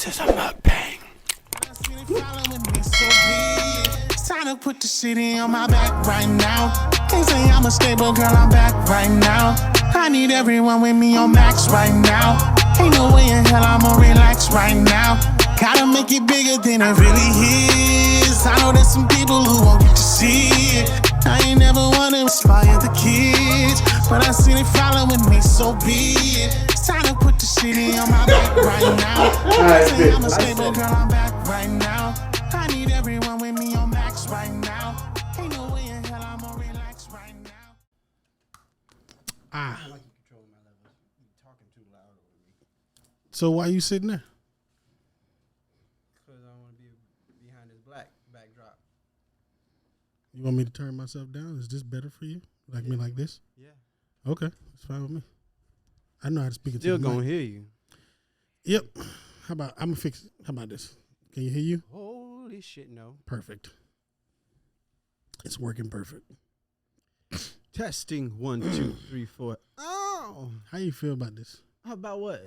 This is a mukbang. It's time to put the city on my back right now. Can't say I'm a stable girl, I'm back right now. I need everyone with me on max right now. Ain't no way in hell I'ma relax right now. Gotta make it bigger than it really is. I know there's some people who won't get to see it. I ain't never wanna inspire the kids, but I see they following me, so be it. It's time to put the city on my back right now. Say I'm a stable girl, I'm back right now. I need everyone with me on max right now. Ain't no way in hell I'ma relax right now. I don't like you controlling my levels. You're talking too loud over me. So why you sitting there? Because I want to be behind this black backdrop. You want me to turn myself down? Is this better for you? Like me like this? Yeah. Okay, it's fine with me. I know how to speak it to Still the gonna mic. hear you. Yep. How about I'm gonna fix it. How about this? Can you hear you? Holy shit, no. Perfect. It's working perfect. Testing 1, 2, 3, 4. Oh. How you feel about this? How about what?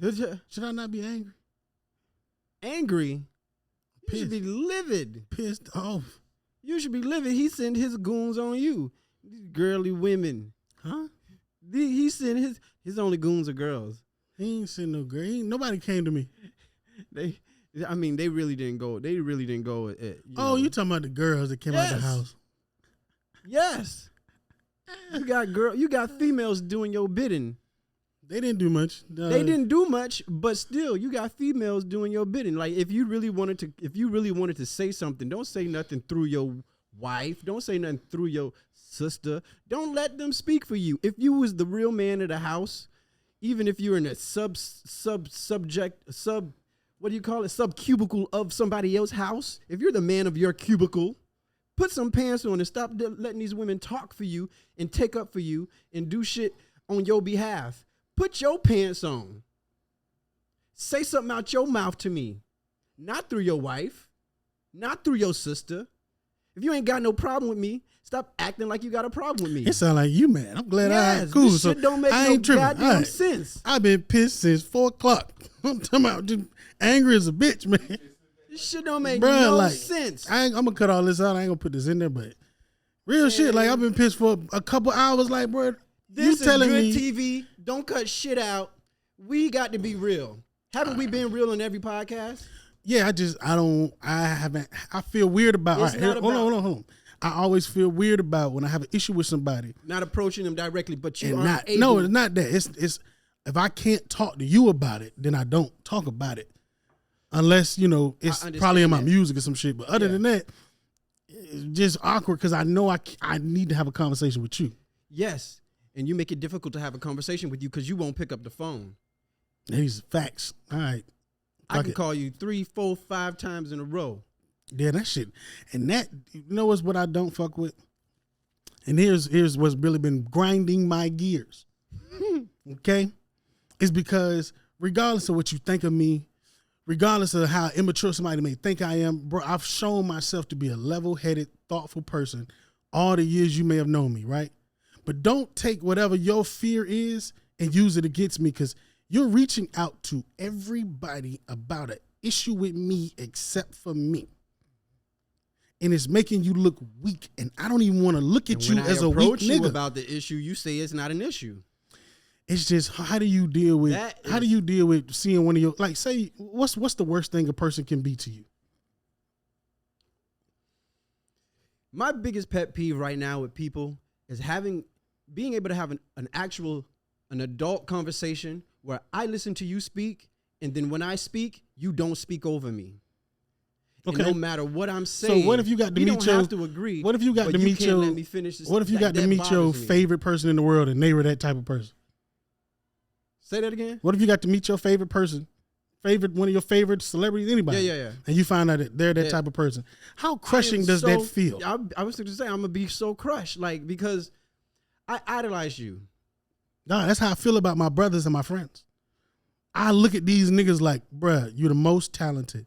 Should I not be angry? Angry? You should Pissed. be livid. Pissed off. You should be livid. He sent his goons on you. These girly women. Huh? He sent his only goons are girls. He ain't sitting no great. Nobody came to me. They really didn't go. They really didn't go at. You talking about the girls that came out the Yes. house? Yes. You got females doing your bidding. They didn't do much. They didn't do much, but still, you got females doing your bidding. Like if you really wanted to say something, don't say nothing through your wife. Don't say nothing through your sister. Don't let them speak for you. If you was the real man of the house, even if you're in a subcubicle of somebody else's house, if you're the man of your cubicle, put some pants on and stop letting these women talk for you and take up for you and do shit on your behalf. Put your pants on. Say something out your mouth to me. Not through your wife. Not through your sister. If you ain't got no problem with me, stop acting like you got a problem with me. It sound like you, man. I'm glad Yes, cool. this So shit don't make I no ain't tripping. goddamn All right. sense. I've been pissed since 4 o'clock. I'm talking about just angry as a bitch, man. This shit don't make Bruh, no like, sense. I'm gonna cut all this out. I ain't gonna put this in there, but real shit. Like I've been pissed for a couple hours. Like, bro, This you is telling good me? TV. Don't cut shit out. We got to be real. Haven't we been real on every podcast? Yeah, I feel weird about. It's not Hold about- on. I always feel weird about when I have an issue with somebody. Not approaching them directly, but you And aren't not able. no, it's not that. It's if I can't talk to you about it, then I don't talk about it. Unless, it's understand probably in my that. music or some shit. But other Yeah. than that, it's just awkward because I know I need to have a conversation with you. Yes, and you make it difficult to have a conversation with you because you won't pick up the phone. These facts. All right. I Fuck can it. call you 3, 4, 5 times in a row. Yeah, that shit. And that, what's what I don't fuck with? And here's what's really been grinding my gears. Okay? It's because regardless of what you think of me, regardless of how immature somebody may think I am, bro, I've shown myself to be a level-headed, thoughtful person all the years you may have known me, right? But don't take whatever your fear is and use it against me because you're reaching out to everybody about an issue with me except for me. And it's making you look weak, and I don't even want to look at you When I as a weak approach you nigga. about the issue, you say it's not an issue. It's just how do you deal with seeing one of your, like, say what's the worst thing a person can be to you? My biggest pet peeve right now with people is being able to have an adult conversation where I listen to you speak, and then when I speak, you don't speak over me. Okay. And no matter what I'm saying, So what if you got to we meet don't have to agree. What if you got but to meet can't your? let me finish this, What if you like, got to that meet your bothers me. favorite person in the world and they were that type of person? Say that again. What if you got to meet your favorite person, one of your favorite celebrities, anybody? Yeah. And you find out that they're that type of person. How crushing does that feel? I was going to say I'm gonna be so crushed, like, because I idolize you. Nah, that's how I feel about my brothers and my friends. I look at these niggas like, bruh, you're the most talented.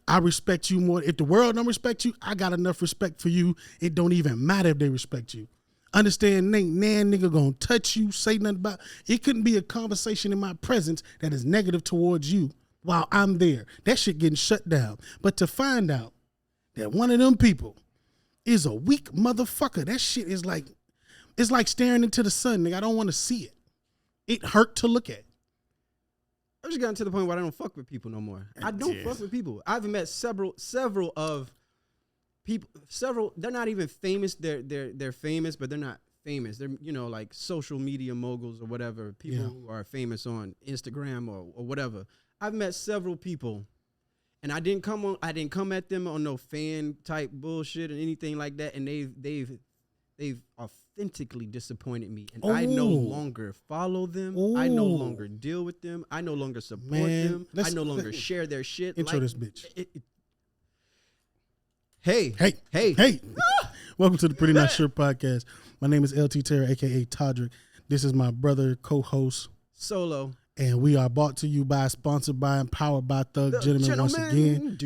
I respect you more. If the world don't respect you, I got enough respect for you. It don't even matter if they respect you. Understand, ain't nan nigga gonna touch you, say nothing about. It couldn't be a conversation in my presence that is negative towards you while I'm there. That shit getting shut down. But to find out that one of them people is a weak motherfucker, that shit is like, it's like staring into the sun, nigga. I don't want to see it. It hurt to look at. I just gotten to the point where I don't fuck with people no more. I don't fuck with people. I've met several of people. They're not even famous. They're famous, but they're not famous. They're like social media moguls or whatever. People who are famous on Instagram or whatever. I've met several people, and I didn't come at them on no fan type bullshit or anything like that. And they've authentically disappointed me, and I no longer follow them. I no longer deal with them. I no longer support them. I no longer share their shit. Intro this bitch. Hey. Welcome to the PrettyNotSure podcast. My name is LT Terror, aka Todrick. This is my brother, co-host Solo, and we are brought to you by, sponsored by, and powered by Thug Gentlemen once again.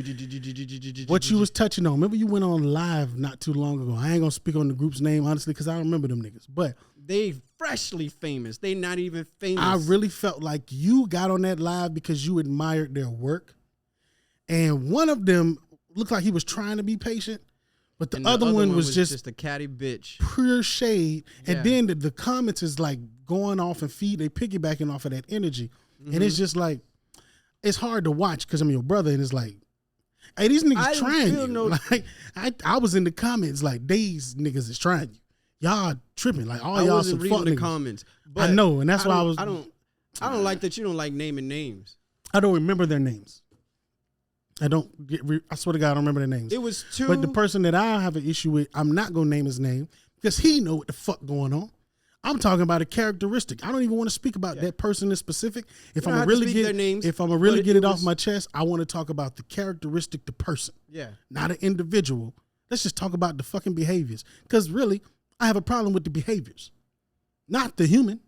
What you was touching on, remember you went on live not too long ago. I ain't gonna speak on the group's name honestly because I don't remember them niggas, but they freshly famous. They not even famous. I really felt like you got on that live because you admired their work, and one of them looked like he was trying to be patient, but the other one was just a catty bitch, pure shade. And then the comments is like going off and they piggybacking off of that energy, and it's just like it's hard to watch because I'm your brother, and it's like, hey, these niggas trying you. Like I was in the comments like, these niggas is trying you. Y'all tripping like all y'all some fuck niggas. Comments, but I know, and that's why I don't like that you don't like naming names. I don't remember their names. I swear to God, I don't remember their names. It was two. But the person that I have an issue with, I'm not going to name his name because he know what the fuck going on. I'm talking about a characteristic. I don't even want to speak about that person in specific. If I'm gonna really get it off my chest, I want to talk about the characteristic, the person. Yeah. Not an individual. Let's just talk about the fucking behaviors. Because really, I have a problem with the behaviors. Not the human.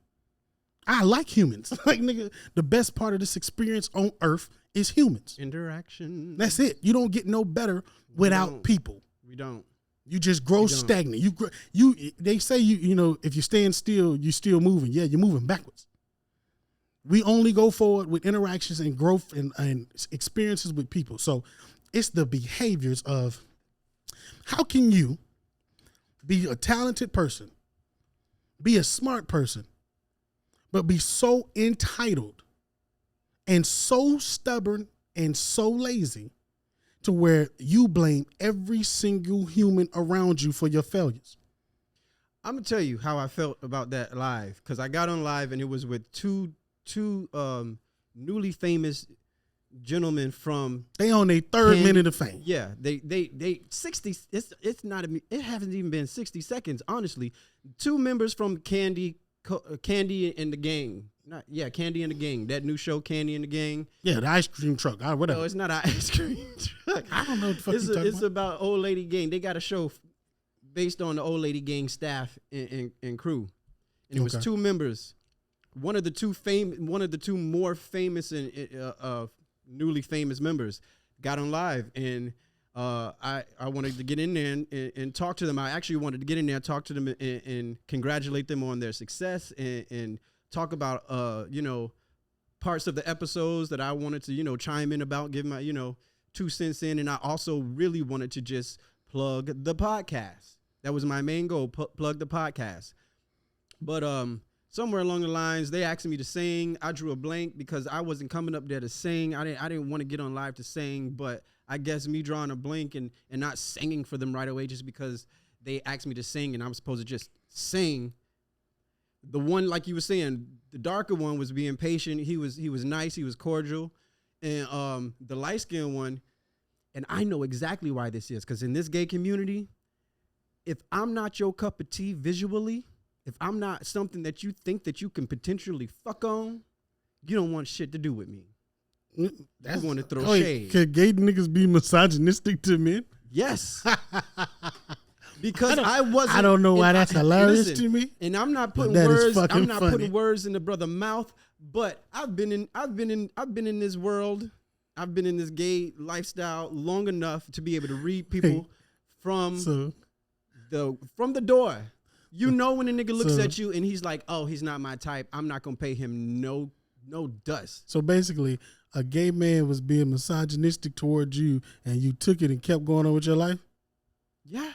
I like humans. Like, nigga, the best part of this experience on earth is humans. Interaction. That's it. You don't get no better without people. We don't. You just grow stagnant. They say if you're staying still, you're still moving. Yeah, you're moving backwards. We only go forward with interactions and growth and experiences with people. So it's the behaviors of how can you be a talented person, be a smart person, but be so entitled and so stubborn and so lazy to where you blame every single human around you for your failures. I'm gonna tell you how I felt about that live, because I got on live and it was with two newly famous gentlemen from. They on their third minute of fame. Yeah, they 60. It's not. It hasn't even been 60 seconds. Honestly, two members from Candy and the Gang. Candy and the Gang. That new show, Candy and the Gang. Yeah, the ice cream truck. Whatever. No, it's not an ice cream truck. I don't know what the fuck you're talking about. It's about Old Lady Gang. They got a show based on the Old Lady Gang staff and crew. And it was two members. One of the two more famous and newly famous members got on live, and I wanted to get in there and talk to them. I actually wanted to get in there and talk to them and congratulate them on their success and talk about parts of the episodes that I wanted to chime in about, give my 2 cents in, and I also really wanted to just plug the podcast. That was my main goal, plug the podcast. But somewhere along the lines, they asked me to sing. I drew a blank because I wasn't coming up there to sing. I didn't want to get on live to sing, but I guess me drawing a blank and not singing for them right away just because they asked me to sing and I'm supposed to just sing. The one, like you were saying, the darker one was being patient. He was nice. He was cordial. And the light-skinned one, and I know exactly why this is, because in this gay community, if I'm not your cup of tea visually, if I'm not something that you think that you can potentially fuck on, you don't want shit to do with me. You want to throw shade. Can gay niggas be misogynistic to men? Yes. Because I wasn't. I don't know why that's hilarious to me. And I'm not putting words. I'm not putting words in the brother's mouth. But I've been in this world. I've been in this gay lifestyle long enough to be able to read people from the door. You know when a nigga looks at you and he's like, oh, he's not my type. I'm not gonna pay him no no dust. So basically, a gay man was being misogynistic towards you, and you took it and kept going on with your life. Yeah,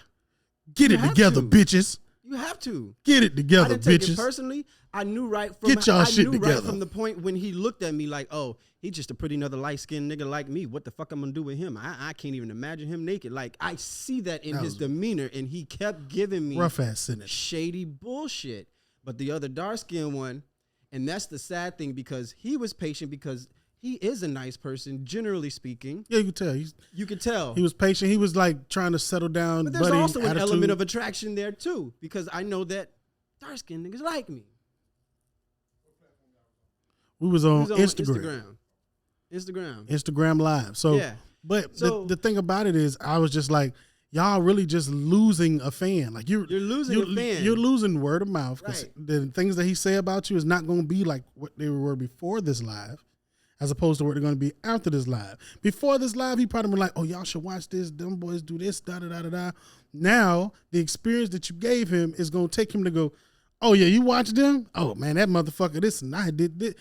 Get You it have together, to. bitches. you have to. Get it I together, didn't take it bitches. personally. I knew right from Get y'all I shit knew right together. from the point when he looked at me like, oh, he's just a pretty another light skinned nigga like me. What the fuck I'm gonna do with him? I can't even imagine him naked. Like I see that in his demeanor, and he kept giving me Rough ass sentence. shady bullshit. But the other dark skinned one, and that's the sad thing because he was patient because he is a nice person, generally speaking. Yeah, you can tell. You could tell. He was patient. He was like trying to settle down. But there's buddy also an attitude. element of attraction there too, because I know that dark skinned niggas like me. We was on, It was Instagram. Instagram Live. So, Yeah. but So- the thing about it is, I was just like, y'all really just losing a fan. Like you're losing a fan. You're losing word of mouth because Right. the things that he say about you is not going to be like what they were before this live, as opposed to what they're going to be after this live. Before this live, he probably been like, "Oh, y'all should watch this. Them boys do this. Da da da da da." Now the experience that you gave him is going to take him to go, "Oh yeah, you watched them? Oh man, that motherfucker this and I did this."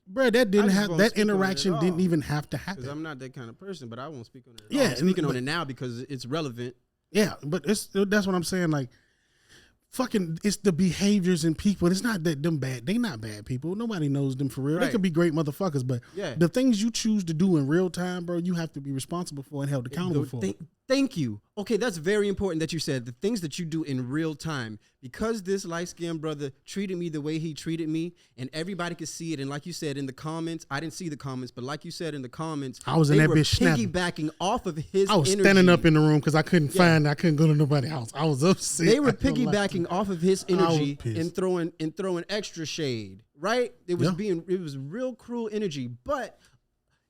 Bro, that didn't just have won't that speak on it at interaction all. didn't even have to Because happen. I'm not that kind of person, but I won't speak on it. Yeah, I'm speaking on but- it now because it's relevant. Yeah, but that's what I'm saying. Like, fucking, it's the behaviors in people. It's not that them bad. They not bad people. Nobody knows them for real. They Right. could be great motherfuckers, but Yeah. the things you choose to do in real time, bro, you have to be responsible for and held accountable for. Thank you. Okay, that's very important that you said the things that you do in real time. Because this light-skinned brother treated me the way he treated me, and everybody could see it. And like you said in the comments, I didn't see the comments, but like you said in the comments, I was in they that were bitch snapping. piggybacking off of his I was energy. standing up in the room because I couldn't I couldn't go to nobody's house. I was upset. They were I ain't gonna lie to piggybacking you. off of his was energy pissed. and throwing extra shade, right? It was Yeah. it was real cruel energy. But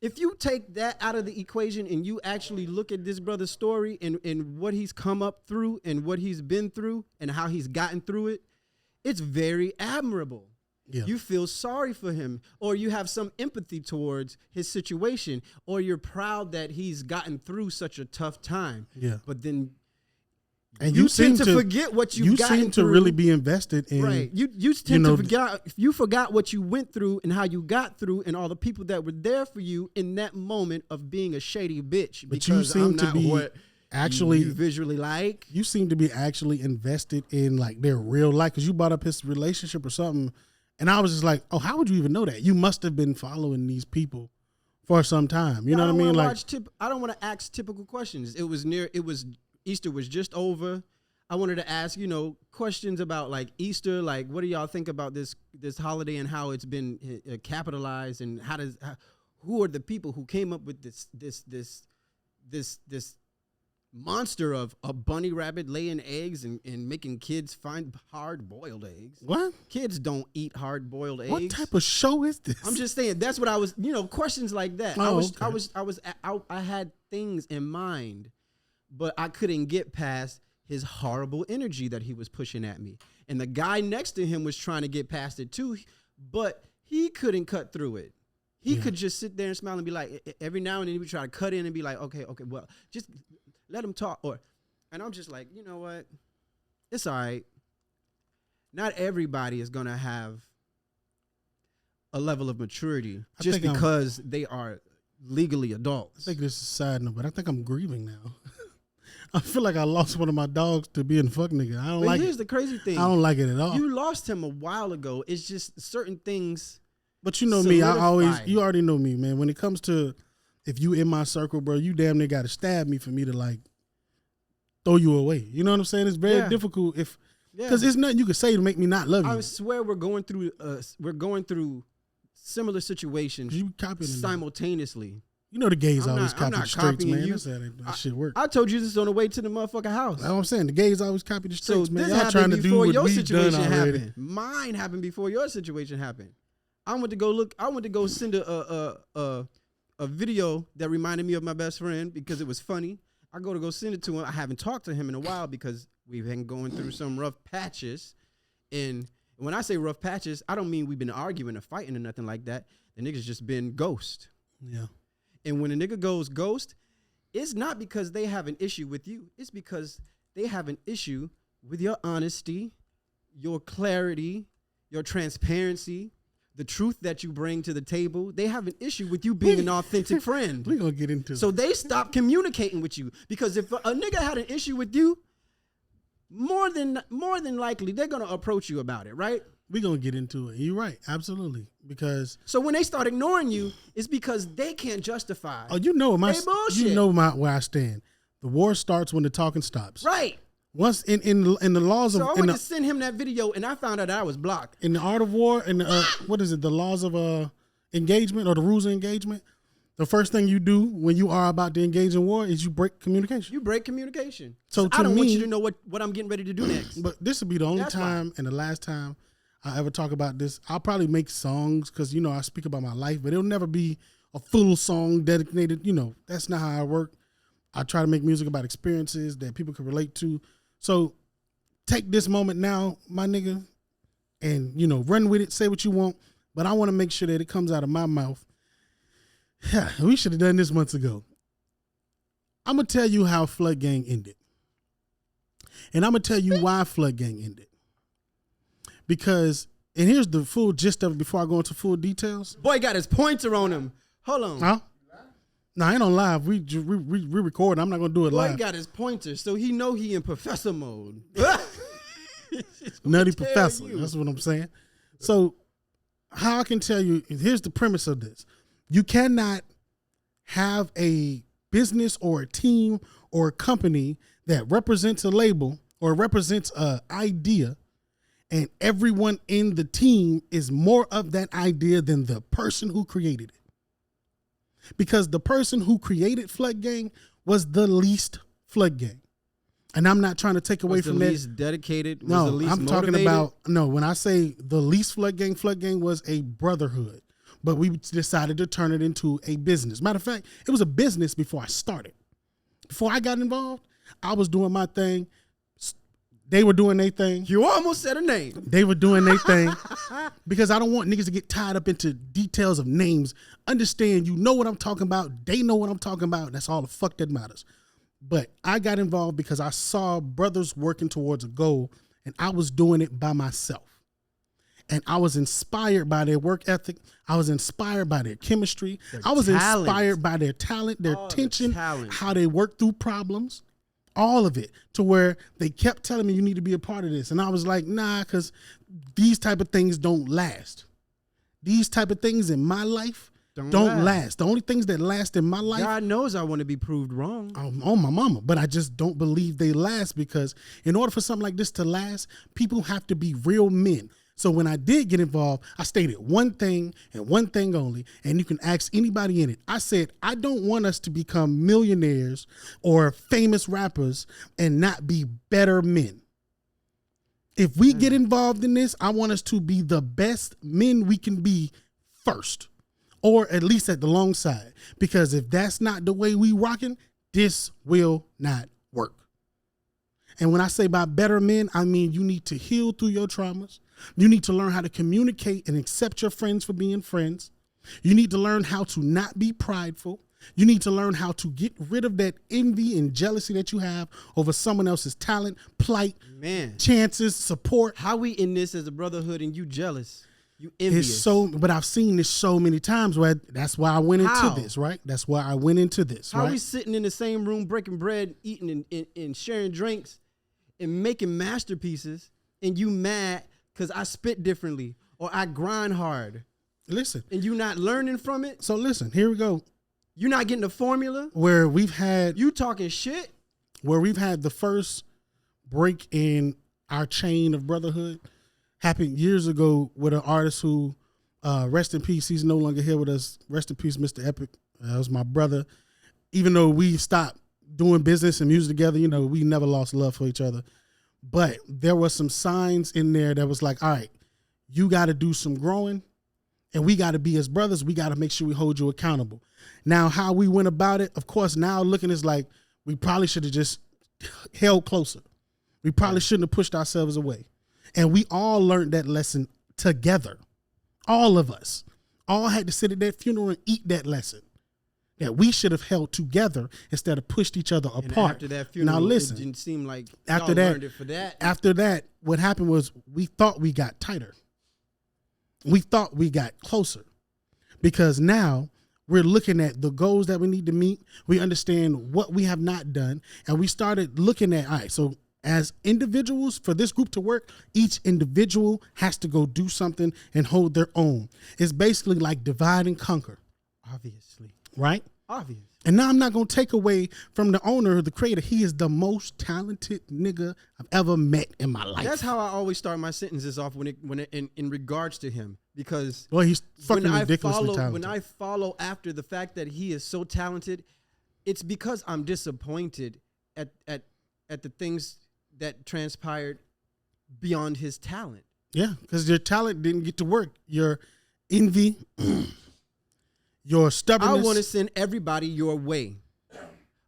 if you take that out of the equation and you actually look at this brother's story and what he's come up through and what he's been through and how he's gotten through it, it's very admirable. Yeah. You feel sorry for him, or you have some empathy towards his situation, or you're proud that he's gotten through such a tough time. Yeah. But then And you seem tend to forget what you've you gotten seem to through. really be invested in Right. You tend know, you forgot what you went through and how you got through and all the people that were there for you in that moment of being a shady bitch. But you because seem I'm to not be what actually you visually like. you seem to be actually invested in like their real life because you brought up his relationship or something, and I was just like, oh, how would you even know that? You must have been following these people for some time. You know what I mean? Like, I don't want to ask typical questions. It was Easter was just over. I wanted to ask, questions about like Easter, like what do y'all think about this holiday and how it's been capitalized, and who are the people who came up with this monster of a bunny rabbit laying eggs and making kids find hard-boiled eggs. what? Kids don't eat hard-boiled eggs. What type of show is this? I'm just saying that's what I was, questions like that. Oh, I had things in mind, but I couldn't get past his horrible energy that he was pushing at me. And the guy next to him was trying to get past it too, but he couldn't cut through it. He could just sit there and smile and be like, every now and then he would try to cut in and be like, okay, well, just let him talk. And I'm just like, you know what? It's all right. Not everybody is going to have a level of maturity just because they are legally adults. I think this is a side note, but I think I'm grieving now. I feel like I lost one of my dogs to being a fuck nigga. I don't But like here's it. the crazy thing. I don't like it at all. You lost him a while ago. It's just certain things. But you know me, solidified. you already know me, man. When it comes to if you in my circle, bro, you damn near got to stab me for me to like throw you away. You know what I'm saying? It's very difficult because there's nothing you can say to make me not love you. I swear we're going through similar situations You copying it now. simultaneously. You know the gays I'm always not- I'm copy not the straights, copying man. you. That's how that shit work. I told you this on the way to the motherfucking house. That's what I'm saying. The gays always copy the So straights, man. this Y'all trying happened to do before what your we done situation already. happened. Mine happened before your situation happened. I went to go send a video that reminded me of my best friend because it was funny. I go send it to him. I haven't talked to him in a while because we've been going through some rough patches. And when I say rough patches, I don't mean we've been arguing or fighting or nothing like that. The nigga's just been ghost. Yeah. And when a nigga goes ghost, it's not because they have an issue with you. It's because they have an issue with your honesty, your clarity, your transparency, the truth that you bring to the table, they have an issue with you being an authentic friend. We're going to get into So they stop communicating with you. Because if a nigga had an issue with you, more than likely, they're going to approach you about it, right? We're going to get into it. You're right. Absolutely. Because. So when they start ignoring you, it's because they can't justify. Oh, you know they bullshit. You know where I stand. The war starts when the talking stops. Right. Once in the laws of. So I went to send him that video, and I found out I was blocked. In the art of war, and what is it? The laws of engagement or the rules of engagement. The first thing you do when you are about to engage in war is you break communication. You break communication. So I don't want you to know what I'm getting ready to do next. But this will be the only time and the last time I ever talk about this. I'll probably make songs because, I speak about my life, but it'll never be a full song dedicated. That's not how I work. I try to make music about experiences that people can relate to. So take this moment now, my nigga, and, run with it, say what you want. But I want to make sure that it comes out of my mouth. We should have done this months ago. I'm going to tell you how FludGang ended. And I'm going to tell you why FludGang ended. Because, and here's the full gist of it before I go into full details. Boy got his pointer on him. Hold on. Huh? No, I ain't on live. We record. I'm not going to do it live. Boy got his pointer, so he know he in professor mode. Nutty professor. That's what I'm saying. So how I can tell you, here's the premise of this. You cannot have a business or a team or a company that represents a label or represents an idea, and everyone in the team is more of that idea than the person who created it. Because the person who created FludGang was the least FludGang. And I'm not trying to take away from that. The least dedicated? No, was the least I'm motivated? talking about, when I say the least FludGang was a brotherhood. But we decided to turn it into a business. Matter of fact, it was a business before I started. Before I got involved, I was doing my thing. They were doing their thing. You almost said a name. They were doing their thing. Because I don't want niggas to get tied up into details of names. Understand, you know what I'm talking about. They know what I'm talking about. That's all the fuck that matters. But I got involved because I saw brothers working towards a goal, and I was doing it by myself. And I was inspired by their work ethic. I was inspired by their chemistry. I was inspired by their talent, their tension, how they work through problems, all of it, to where they kept telling me, you need to be a part of this. And I was like, nah, because these type of things don't last. These type of things in my life don't last. The only things that last in my life. God knows I want to be proved wrong. On my mama. But I just don't believe they last, because in order for something like this to last, people have to be real men. So when I did get involved, I stated one thing and one thing only, and you can ask anybody in it. I said, I don't want us to become millionaires or famous rappers and not be better men. If we get involved in this, I want us to be the best men we can be first, or at least at the long side. Because if that's not the way we rocking, this will not work. And when I say by better men, I mean you need to heal through your traumas. You need to learn how to communicate and accept your friends for being friends. You need to learn how to not be prideful. You need to learn how to get rid of that envy and jealousy that you have over someone else's talent, plight, chances, support. How we in this as a brotherhood and you jealous? You envious? But I've seen this so many times where that's why I went into this, right? That's why I went into this, How right? we sitting in the same room, breaking bread, eating and sharing drinks and making masterpieces, and you mad because I spit differently or I grind hard. Listen. And you not learning from it? So listen, here we go. You're not getting the formula? Where we've had... You talking shit? Where we've had the first break in our chain of brotherhood happened years ago with an artist who, rest in peace, he's no longer here with us. Rest in peace, Mr. Epic. That was my brother. Even though we stopped doing business and music together, we never lost love for each other. But there were some signs in there that was like, all right, you got to do some growing, and we got to be as brothers. We got to make sure we hold you accountable. Now, how we went about it, of course, now looking is like we probably should have just held closer. We probably shouldn't have pushed ourselves away. And we all learned that lesson together. All of us all had to sit at that funeral and eat that lesson. That we should have held together instead of pushed each other apart. And after that funeral, now listen, it didn't seem like after y'all that, learned it for that. After that, what happened was we thought we got tighter. we thought we got closer because now we're looking at the goals that we need to meet. We understand what we have not done. And we started looking at, all right, so as individuals, for this group to work, each individual has to go do something and hold their own. It's basically like divide and conquer. Obviously. Right? Obvious. And now I'm not going to take away from the owner, the creator. He is the most talented nigga I've ever met in my life. That's how I always start my sentences off when in regards to him, because well, he's fucking when ridiculously talented. When I follow after the fact that he is so talented, it's because I'm disappointed at the things that transpired beyond his talent. Yeah, because your talent didn't get to work. Your envy, your stubbornness. I want to send everybody your way,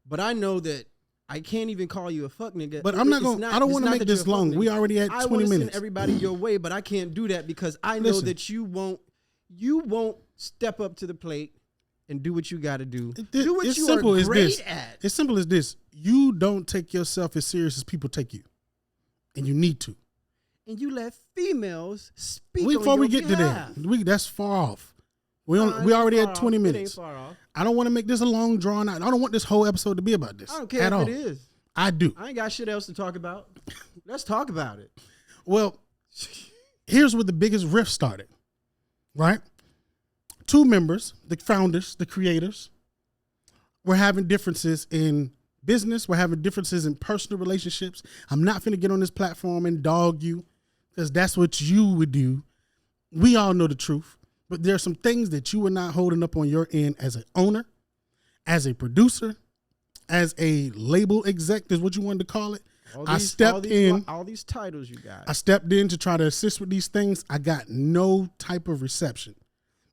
but I know that I can't even call you a fuck nigga. But I'm not going to, I don't want to make this long. We already at 20 minutes. I want to send everybody your way, but I can't do that because I know that you won't step up to the plate and do what you got to do. Do what you are great at. It's simple as this. You don't take yourself as serious as people take you. And you need to. And you let females speak before on we your get behalf. to that, that's far off. We already at 20 minutes. It ain't far off. I don't want to make this a long drawn out. I don't want this whole episode to be about this. I don't care at if all. it is. I do. I ain't got shit else to talk about. Let's talk about it. Well, here's where the biggest rift started, right? Two members, the founders, the creators, were having differences in business. We're having differences in personal relationships. I'm not finna get on this platform and dog you because that's what you would do. We all know the truth, but there are some things that you were not holding up on your end as an owner, as a producer, as a label exec is what you wanted to call it. I stepped in. All these titles you got. I stepped in to try to assist with these things. I got no type of reception.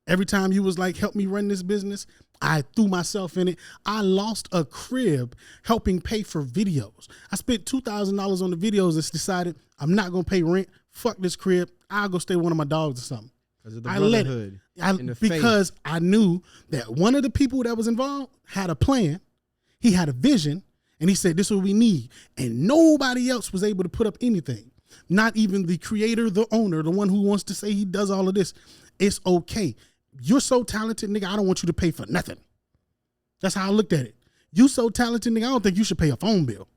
Every time you was like, help me run this business, I threw myself in it. I lost a crib helping pay for videos. I spent $2,000 on the videos and decided I'm not going to pay rent. Fuck this crib. I'll go stay with one of my dogs or something. Because of the brotherhood. Because I knew that one of the people that was involved had a plan. He had a vision. And he said, this is what we need. And nobody else was able to put up anything. Not even the creator, the owner, the one who wants to say he does all of this. It's okay. You're so talented, nigga, I don't want you to pay for nothing. That's how I looked at it. You so talented, nigga, I don't think you should pay a phone bill.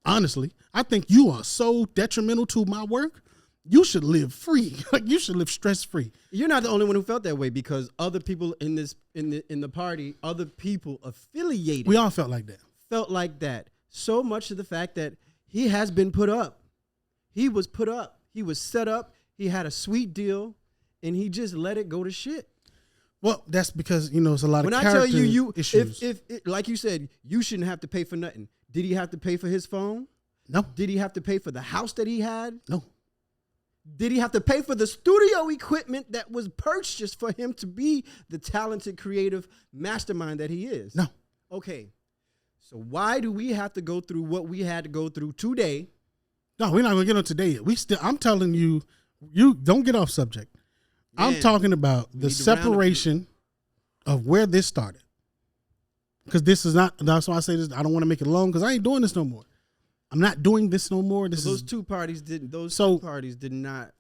Honestly, I think you are so detrimental to my work. You should live free. Like you should live stress-free. You're not the only one who felt that way because other people in the party, other people affiliated. We all felt like that. Felt like that. So much to the fact that he has been put up. He was put up. He was set up. He had a sweet deal, and he just let it go to shit. Well, that's because, it's a lot of character issues. When I tell you, if like you said, you shouldn't have to pay for nothing. Did he have to pay for his phone? No. Did he have to pay for the house that he had? No. Did he have to pay for the studio equipment that was purchased for him to be the talented, creative mastermind that he is? No. Okay. So why do we have to go through what we had to go through today? No, we're not going to get on today yet. I'm telling you, you don't get off subject. Man, I'm talking about the separation of where this started. Because this is not, that's why I say this, I don't want to make it long because I ain't doing this no more. I'm not doing this no more. Those two parties did not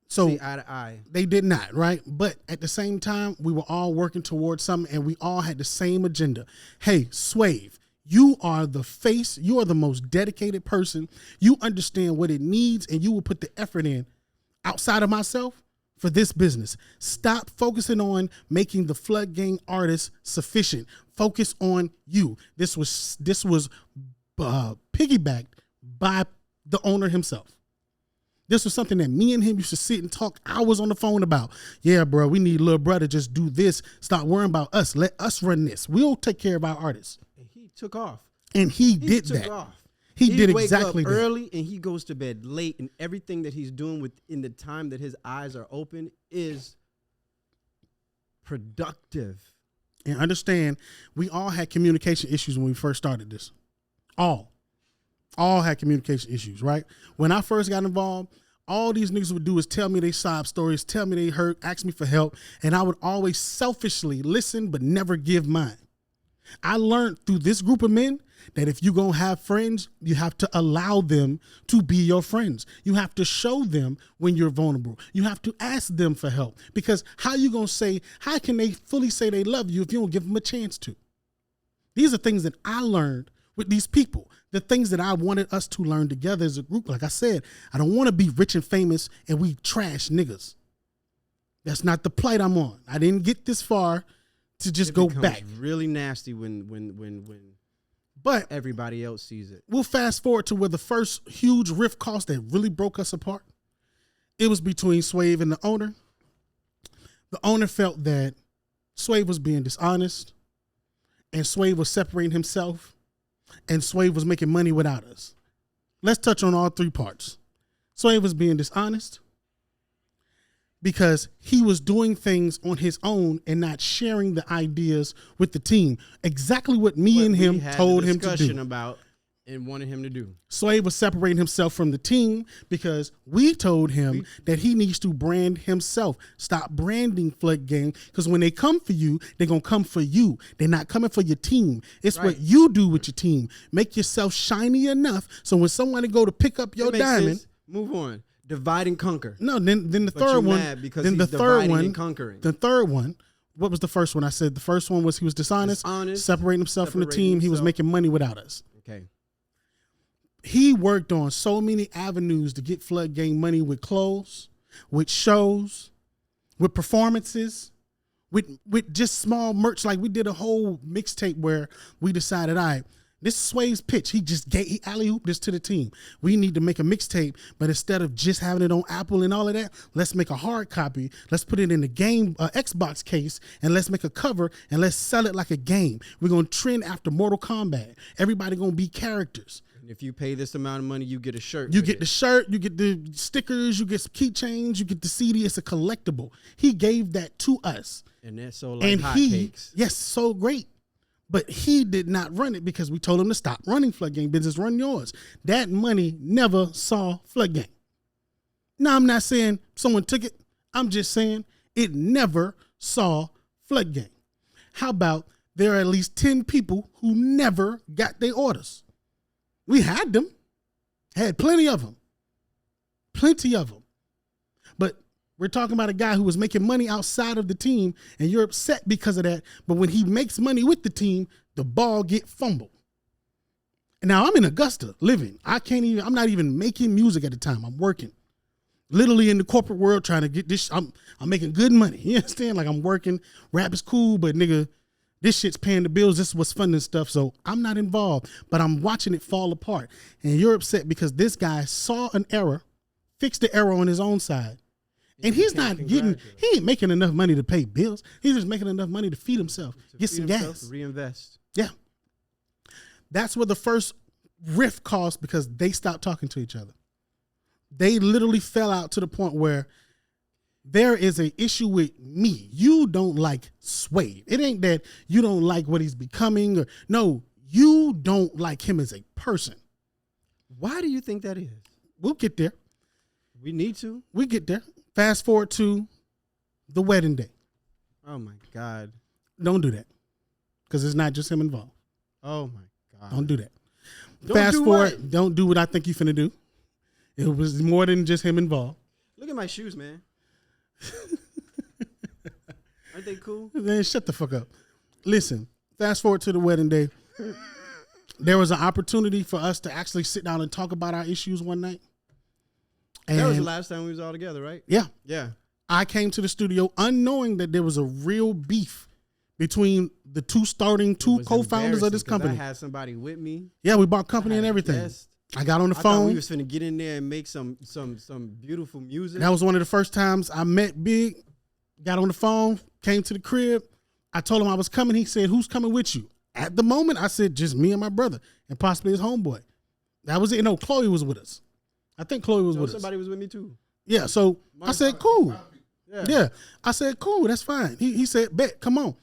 see eye to eye. They did not, right? But at the same time, we were all working towards something and we all had the same agenda. Hey, Swave, you are the face. You are the most dedicated person. You understand what it needs and you will put the effort in outside of myself for this business. Stop focusing on making the FludGang artist sufficient. Focus on you. This was piggybacked by the owner himself. This was something that me and him used to sit and talk hours on the phone about. Yeah, bro, we need little brother just do this. Stop worrying about us. Let us run this. We'll take care of our artists. And he took off. And he did that. Off. He did exactly up that. Early and he goes to bed late, and everything that he's doing within the time that his eyes are open is productive. And understand, we all had communication issues when we first started this. All had communication issues, right? When I first got involved, all these niggas would do is tell me they sob stories, tell me they hurt, ask me for help, and I would always selfishly listen but never give mine. I learned through this group of men that if you're going to have friends, you have to allow them to be your friends. You have to show them when you're vulnerable. You have to ask them for help, because how can they fully say they love you if you don't give them a chance to? These are things that I learned with these people, the things that I wanted us to learn together as a group. Like I said, I don't want to be rich and famous and we trash niggas. That's not the plight I'm on. I didn't get this far to just go back. Really nasty when but everybody else sees it. We'll fast forward to where the first huge rift cost that really broke us apart. It was between Swave and the owner. The owner felt that Swave was being dishonest, and Swave was separating himself, and Swave was making money without us. Let's touch on all three parts. Swave was being dishonest because he was doing things on his own and not sharing the ideas with the team. Exactly what me and him told him to do. About and wanted him to do. Swave was separating himself from the team because we told him that he needs to brand himself. Stop branding FludGang, because when they come for you, they're going to come for you. They're not coming for your team. It's what you do with your team. Make yourself shiny enough so when somebody go to pick up your diamond. Sense. Move on. Divide and conquer. No, then the third one. Then the third one. Conquering. The third one. What was the first one? I said the first one was he was dishonest, separating himself from the team. He was making money without us. Okay. He worked on so many avenues to get FludGang money with clothes, with shows, with performances, with just small merch. Like we did a whole mixtape where we decided, all right, this is Swave's pitch. He alley-ooped this to the team. We need to make a mixtape, but instead of just having it on Apple and all of that, let's make a hard copy. Let's put it in the game Xbox case, and let's make a cover, and let's sell it like a game. We're going to trend after Mortal Kombat. Everybody going to be characters. If you pay this amount of money, you get a shirt. You get the shirt, you get the stickers, you get some keychains, you get the CD. It's a collectible. He gave that to us. And that's so like hotcakes. Yes, so great. But he did not run it because we told him to stop running FludGang business, run yours. That money never saw FludGang. Now, I'm not saying someone took it. I'm just saying it never saw FludGang. How about there are at least 10 people who never got their orders? We had them, had plenty of them, but we're talking about a guy who was making money outside of the team, and you're upset because of that. But when he makes money with the team, the ball get fumbled. And now I'm in Augusta living. I'm not even making music at the time. I'm working literally in the corporate world trying to get this. I'm making good money. You understand? Like I'm working, rap is cool, but nigga, this shit's paying the bills. This is what's funding stuff. So I'm not involved, but I'm watching it fall apart. And you're upset because this guy saw an error, fixed the error on his own side. And he ain't making enough money to pay bills. He's just making enough money to feed himself, get some gas. Reinvest. Yeah. That's where the first rift caused, because they stopped talking to each other. They literally fell out to the point where there is an issue with me. You don't like Swave. It ain't that you don't like what he's becoming. No, you don't like him as a person. Why do you think that is? We'll get there. We need to. We get there. Fast forward to the wedding day. Oh, my God. Don't do that, because it's not just him involved. Oh, my God. Don't do that. Fast forward. Don't do what I think you finna do. It was more than just him involved. Look at my shoes, man. Aren't they cool? Man, shut the fuck up. Listen, fast forward to the wedding day. There was an opportunity for us to actually sit down and talk about our issues one night. And that was the last time we was all together, right? Yeah. Yeah. I came to the studio unknowing that there was a real beef between the two co-founders of this company. I had somebody with me. Yeah, we bought company and everything. I got on the phone. Thought we was finna get in there and make some beautiful music. That was one of the first times I met Big. Got on the phone, came to the crib. I told him I was coming. He said, "Who's coming with you?" At the moment, I said, "Just me and my brother, and possibly his homeboy." That was it. No, Chloe was with us. I think Chloe was with us. Somebody was with me too. Yeah, so I said, "Cool." Yeah, I said, "Cool, that's fine." He said, "Bet, come on."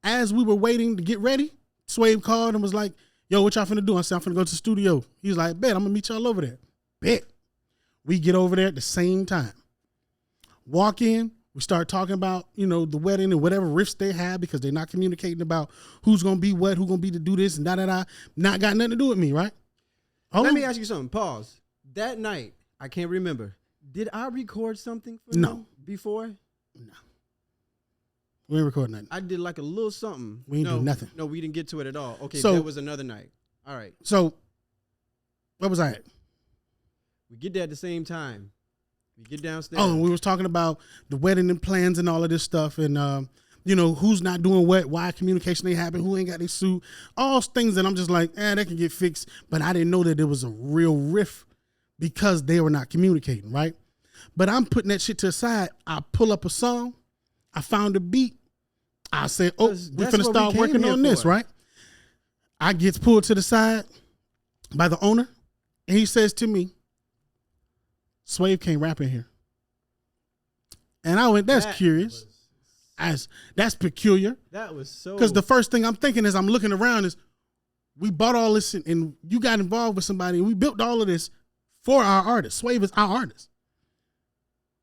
As we were waiting to get ready, Swave called and was like, "Yo, what y'all finna do?" I said, "I'm finna go to the studio." He was like, "Bet, I'm gonna meet y'all over there." Bet. We get over there at the same time. Walk in. We start talking about, the wedding and whatever rifts they have because they're not communicating about who's going to be what, who's going to be to do this and da-da-da. Not got nothing to do with me, right? Let me ask you something. Pause. That night, I can't remember. Did I record something for you before? No. We ain't recording nothing. I did like a little something. We ain't do nothing. No, we didn't get to it at all. Okay, so, that was another night. All right. So, where was I at? We get there at the same time. We get downstairs. Oh, and we was talking about the wedding and plans and all of this stuff and, who's not doing what, why communication ain't happen, who ain't got their suit, all things that I'm just like, that can get fixed. But I didn't know that there was a real rift because they were not communicating, right? But I'm putting that shit to the side. I pull up a song. I found a beat. I said, we're finna start working on this, right? I gets pulled to the side by the owner, and he says to me, Swave can't rap in here. And I went, that's curious. That's peculiar. That was so. Because the first thing I'm thinking as I'm looking around is, we bought all this and you got involved with somebody and we built all of this for our artist. Swave is our artist.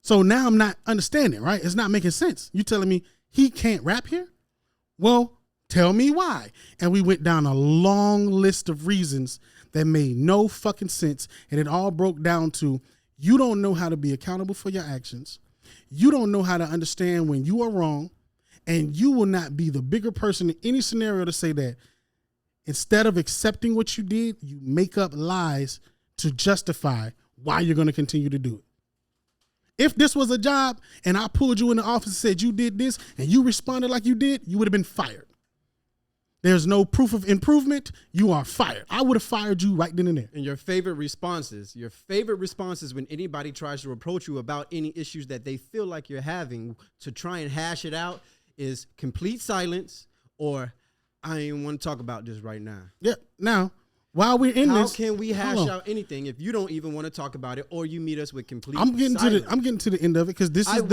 So now I'm not understanding, right? It's not making sense. You telling me he can't rap here? Well, tell me why. And we went down a long list of reasons that made no fucking sense. And it all broke down to, you don't know how to be accountable for your actions. You don't know how to understand when you are wrong. And you will not be the bigger person in any scenario to say that instead of accepting what you did, you make up lies to justify why you're going to continue to do it. If this was a job and I pulled you in the office and said you did this and you responded like you did, you would have been fired. There's no proof of improvement. You are fired. I would have fired you right then and there. And your favorite responses when anybody tries to approach you about any issues that they feel like you're having to try and hash it out is complete silence or I ain't want to talk about this right now. Yeah. Now, while we're in this, how can we hash out anything if you don't even want to talk about it or you meet us with complete I'm getting silence? to the end of it because this is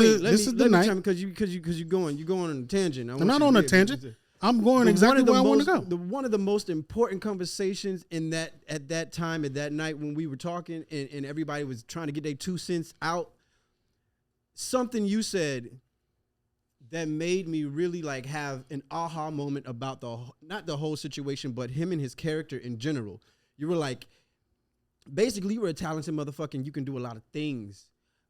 the night. Because you're going on a tangent. I'm not on a tangent. I'm going exactly where I want to go. One of the most important conversations at that time, at that night when we were talking and everybody was trying to get their 2 cents out, something you said that made me really like have an aha moment about not the whole situation, but him and his character in general. You were like, basically you were a talented motherfucker and you can do a lot of things,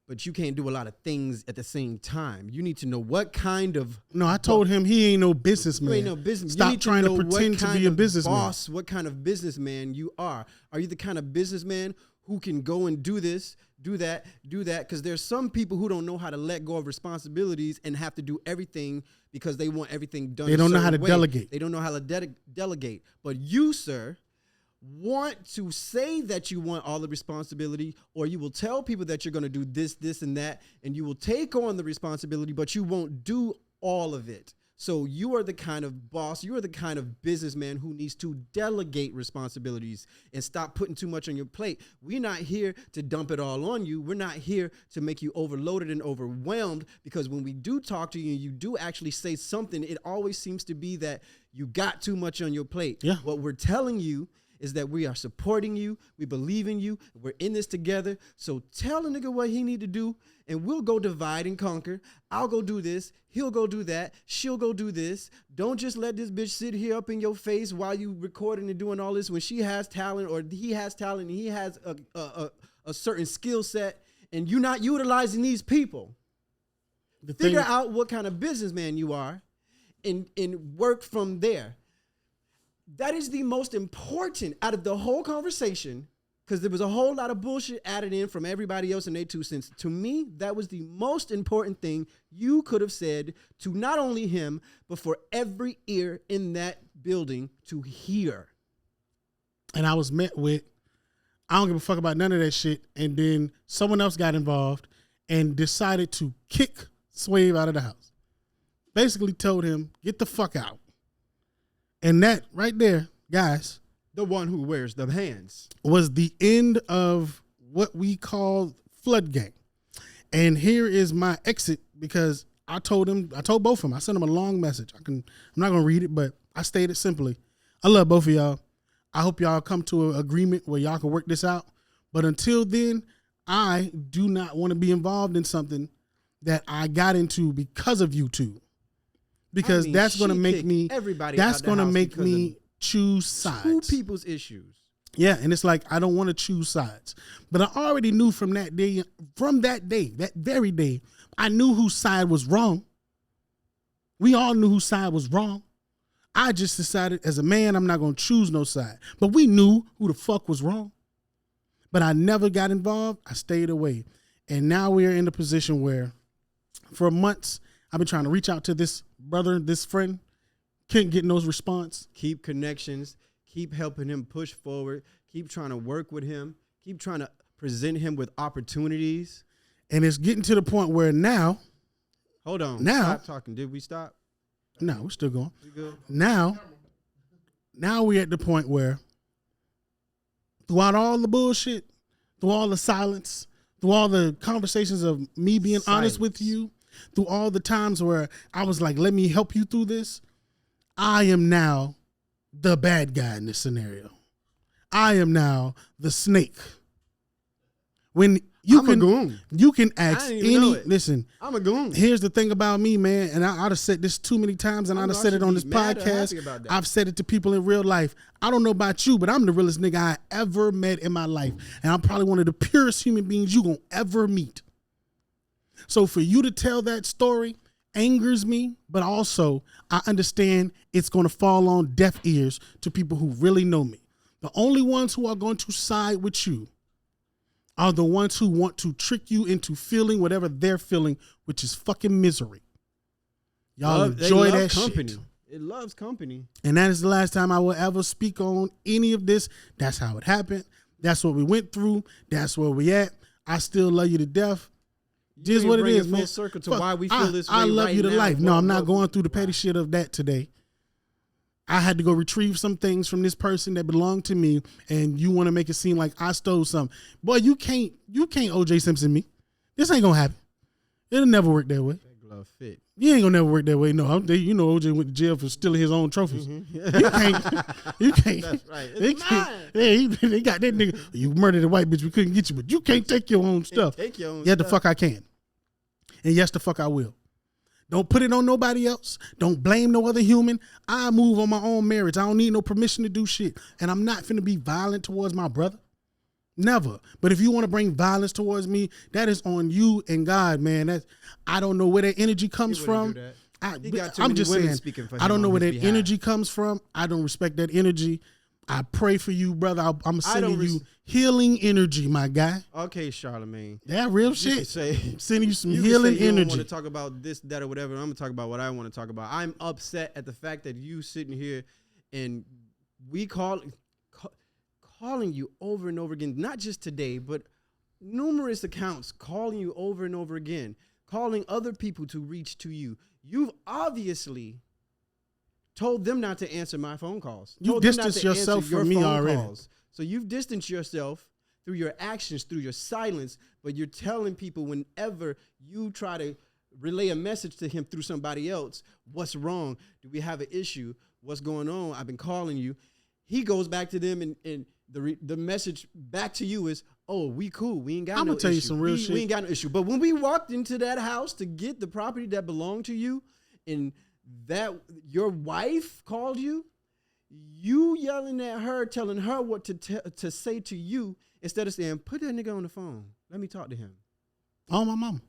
but you can't do a lot of things at the same time. You need to know what kind of... No, I told him he ain't no businessman. You ain't no businessman. Stop trying to pretend to be a businessman. Boss, what kind of businessman you are. Are you the kind of businessman who can go and do this, do that? Because there's some people who don't know how to let go of responsibilities and have to do everything because they want everything done. They don't know how to delegate. They don't know how to delegate. But you, sir, want to say that you want all the responsibility, or you will tell people that you're going to do this, and that, and you will take on the responsibility, but you won't do all of it. So you are the kind of boss, you are the kind of businessman who needs to delegate responsibilities and stop putting too much on your plate. We're not here to dump it all on you. We're not here to make you overloaded and overwhelmed, because when we do talk to you and you do actually say something, it always seems to be that you got too much on your plate. Yeah. What we're telling you is that we are supporting you. We believe in you. We're in this together. So tell a nigga what he need to do, and we'll go divide and conquer. I'll go do this. He'll go do that. She'll go do this. Don't just let this bitch sit here up in your face while you recording and doing all this when she has talent or he has talent and he has a certain skill set, and you're not utilizing these people. Figure out what kind of businessman you are and work from there. That is the most important out of the whole conversation, because there was a whole lot of bullshit added in from everybody else and their 2 cents. To me, that was the most important thing you could have said to not only him, but for every ear in that building to hear. And I was met with, I don't give a fuck about none of that shit. And then someone else got involved and decided to kick Swave out of the house. Basically told him, get the fuck out. And that right there, guys, the one who wears the hands, was the end of what we call FludGang. And here is my exit, because I told both of them, I sent them a long message. I'm not going to read it, but I stated simply, I love both of y'all. I hope y'all come to an agreement where y'all can work this out. But until then, I do not want to be involved in something that I got into because of you two. Because that's going to make me, that's going to make me choose sides. Two people's issues. Yeah, and it's like I don't want to choose sides. But I already knew from that day, that very day, I knew whose side was wrong. We all knew whose side was wrong. I just decided as a man, I'm not going to choose no side. But we knew who the fuck was wrong. But I never got involved. I stayed away. And now we are in the position where for months, I've been trying to reach out to this brother, this friend. Can't get no response. Keep connections. Keep helping him push forward. Keep trying to work with him. Keep trying to present him with opportunities. And it's getting to the point where now. Hold on. Now. Stop talking. Did we stop? No, we're still going. We good? Now we're at the point where throughout all the bullshit, through all the silence, through all the conversations of me being honest with you, through all the times where I was like, let me help you through this, I am now the bad guy in this scenario. I am now the snake. When you can ask listen. I'm a goon. Here's the thing about me, man, and I'd have said this too many times, and I'd have said it on this podcast. I've said it to people in real life. I don't know about you, but I'm the realest nigga I ever met in my life, and I'm probably one of the purest human beings you gonna ever meet. So for you to tell that story angers me, but also I understand it's going to fall on deaf ears to people who really know me. The only ones who are going to side with you are the ones who want to trick you into feeling whatever they're feeling, which is fucking misery. Y'all enjoy that company. shit. It loves company. And that is the last time I will ever speak on any of this. That's how it happened. That's what we went through. That's where we at. I still love you to death. Just what it is, man. Circle to why we feel this way I love right you to now. life. No, I'm not going through the petty shit of that today. I had to go retrieve some things from this person that belonged to me, and you want to make it seem like I stole something. Boy, you can't O.J. Simpson me. This ain't gonna happen. It'll never work that way. That glove fit. You ain't gonna never work that way. No, you know O.J. went to jail for stealing his own trophies. Mm-hmm. You can't. That's right. It's mine. Yeah, they got that nigga. You murdered a white bitch. We couldn't get you, but you can't take your own stuff. Take your own Yeah, the stuff. fuck I can. And yes, the fuck I will. Don't put it on nobody else. Don't blame no other human. I move on my own merits. I don't need no permission to do shit. And I'm not finna be violent towards my brother. Never. But if you want to bring violence towards me, that is on you and God, man. I don't know where that energy comes from. I'm just saying, I don't know where that energy comes from. I don't respect that energy. I pray for you, brother. I'm sending you healing energy, my guy. Okay, Charlemagne. That real shit. I'm sending you some healing energy. You don't want to talk about this, that, or whatever. I'm going to talk about what I want to talk about. I'm upset at the fact that you sitting here and we calling you over and over again, not just today, but numerous accounts calling you over and over again, calling other people to reach to you. You've obviously told them not to answer my phone calls. You distanced yourself from me already. So you've distanced yourself through your actions, through your silence, but you're telling people whenever you try to relay a message to him through somebody else, what's wrong? Do we have an issue? What's going on? I've been calling you. He goes back to them and the message back to you is, oh, we cool. We ain't got no issue. I'm going to tell you some real shit. We ain't got no issue. But when we walked into that house to get the property that belonged to you and that your wife called you, you yelling at her, telling her what to say to you instead of saying, put that nigga on the phone. Let me talk to him. Oh, my mama.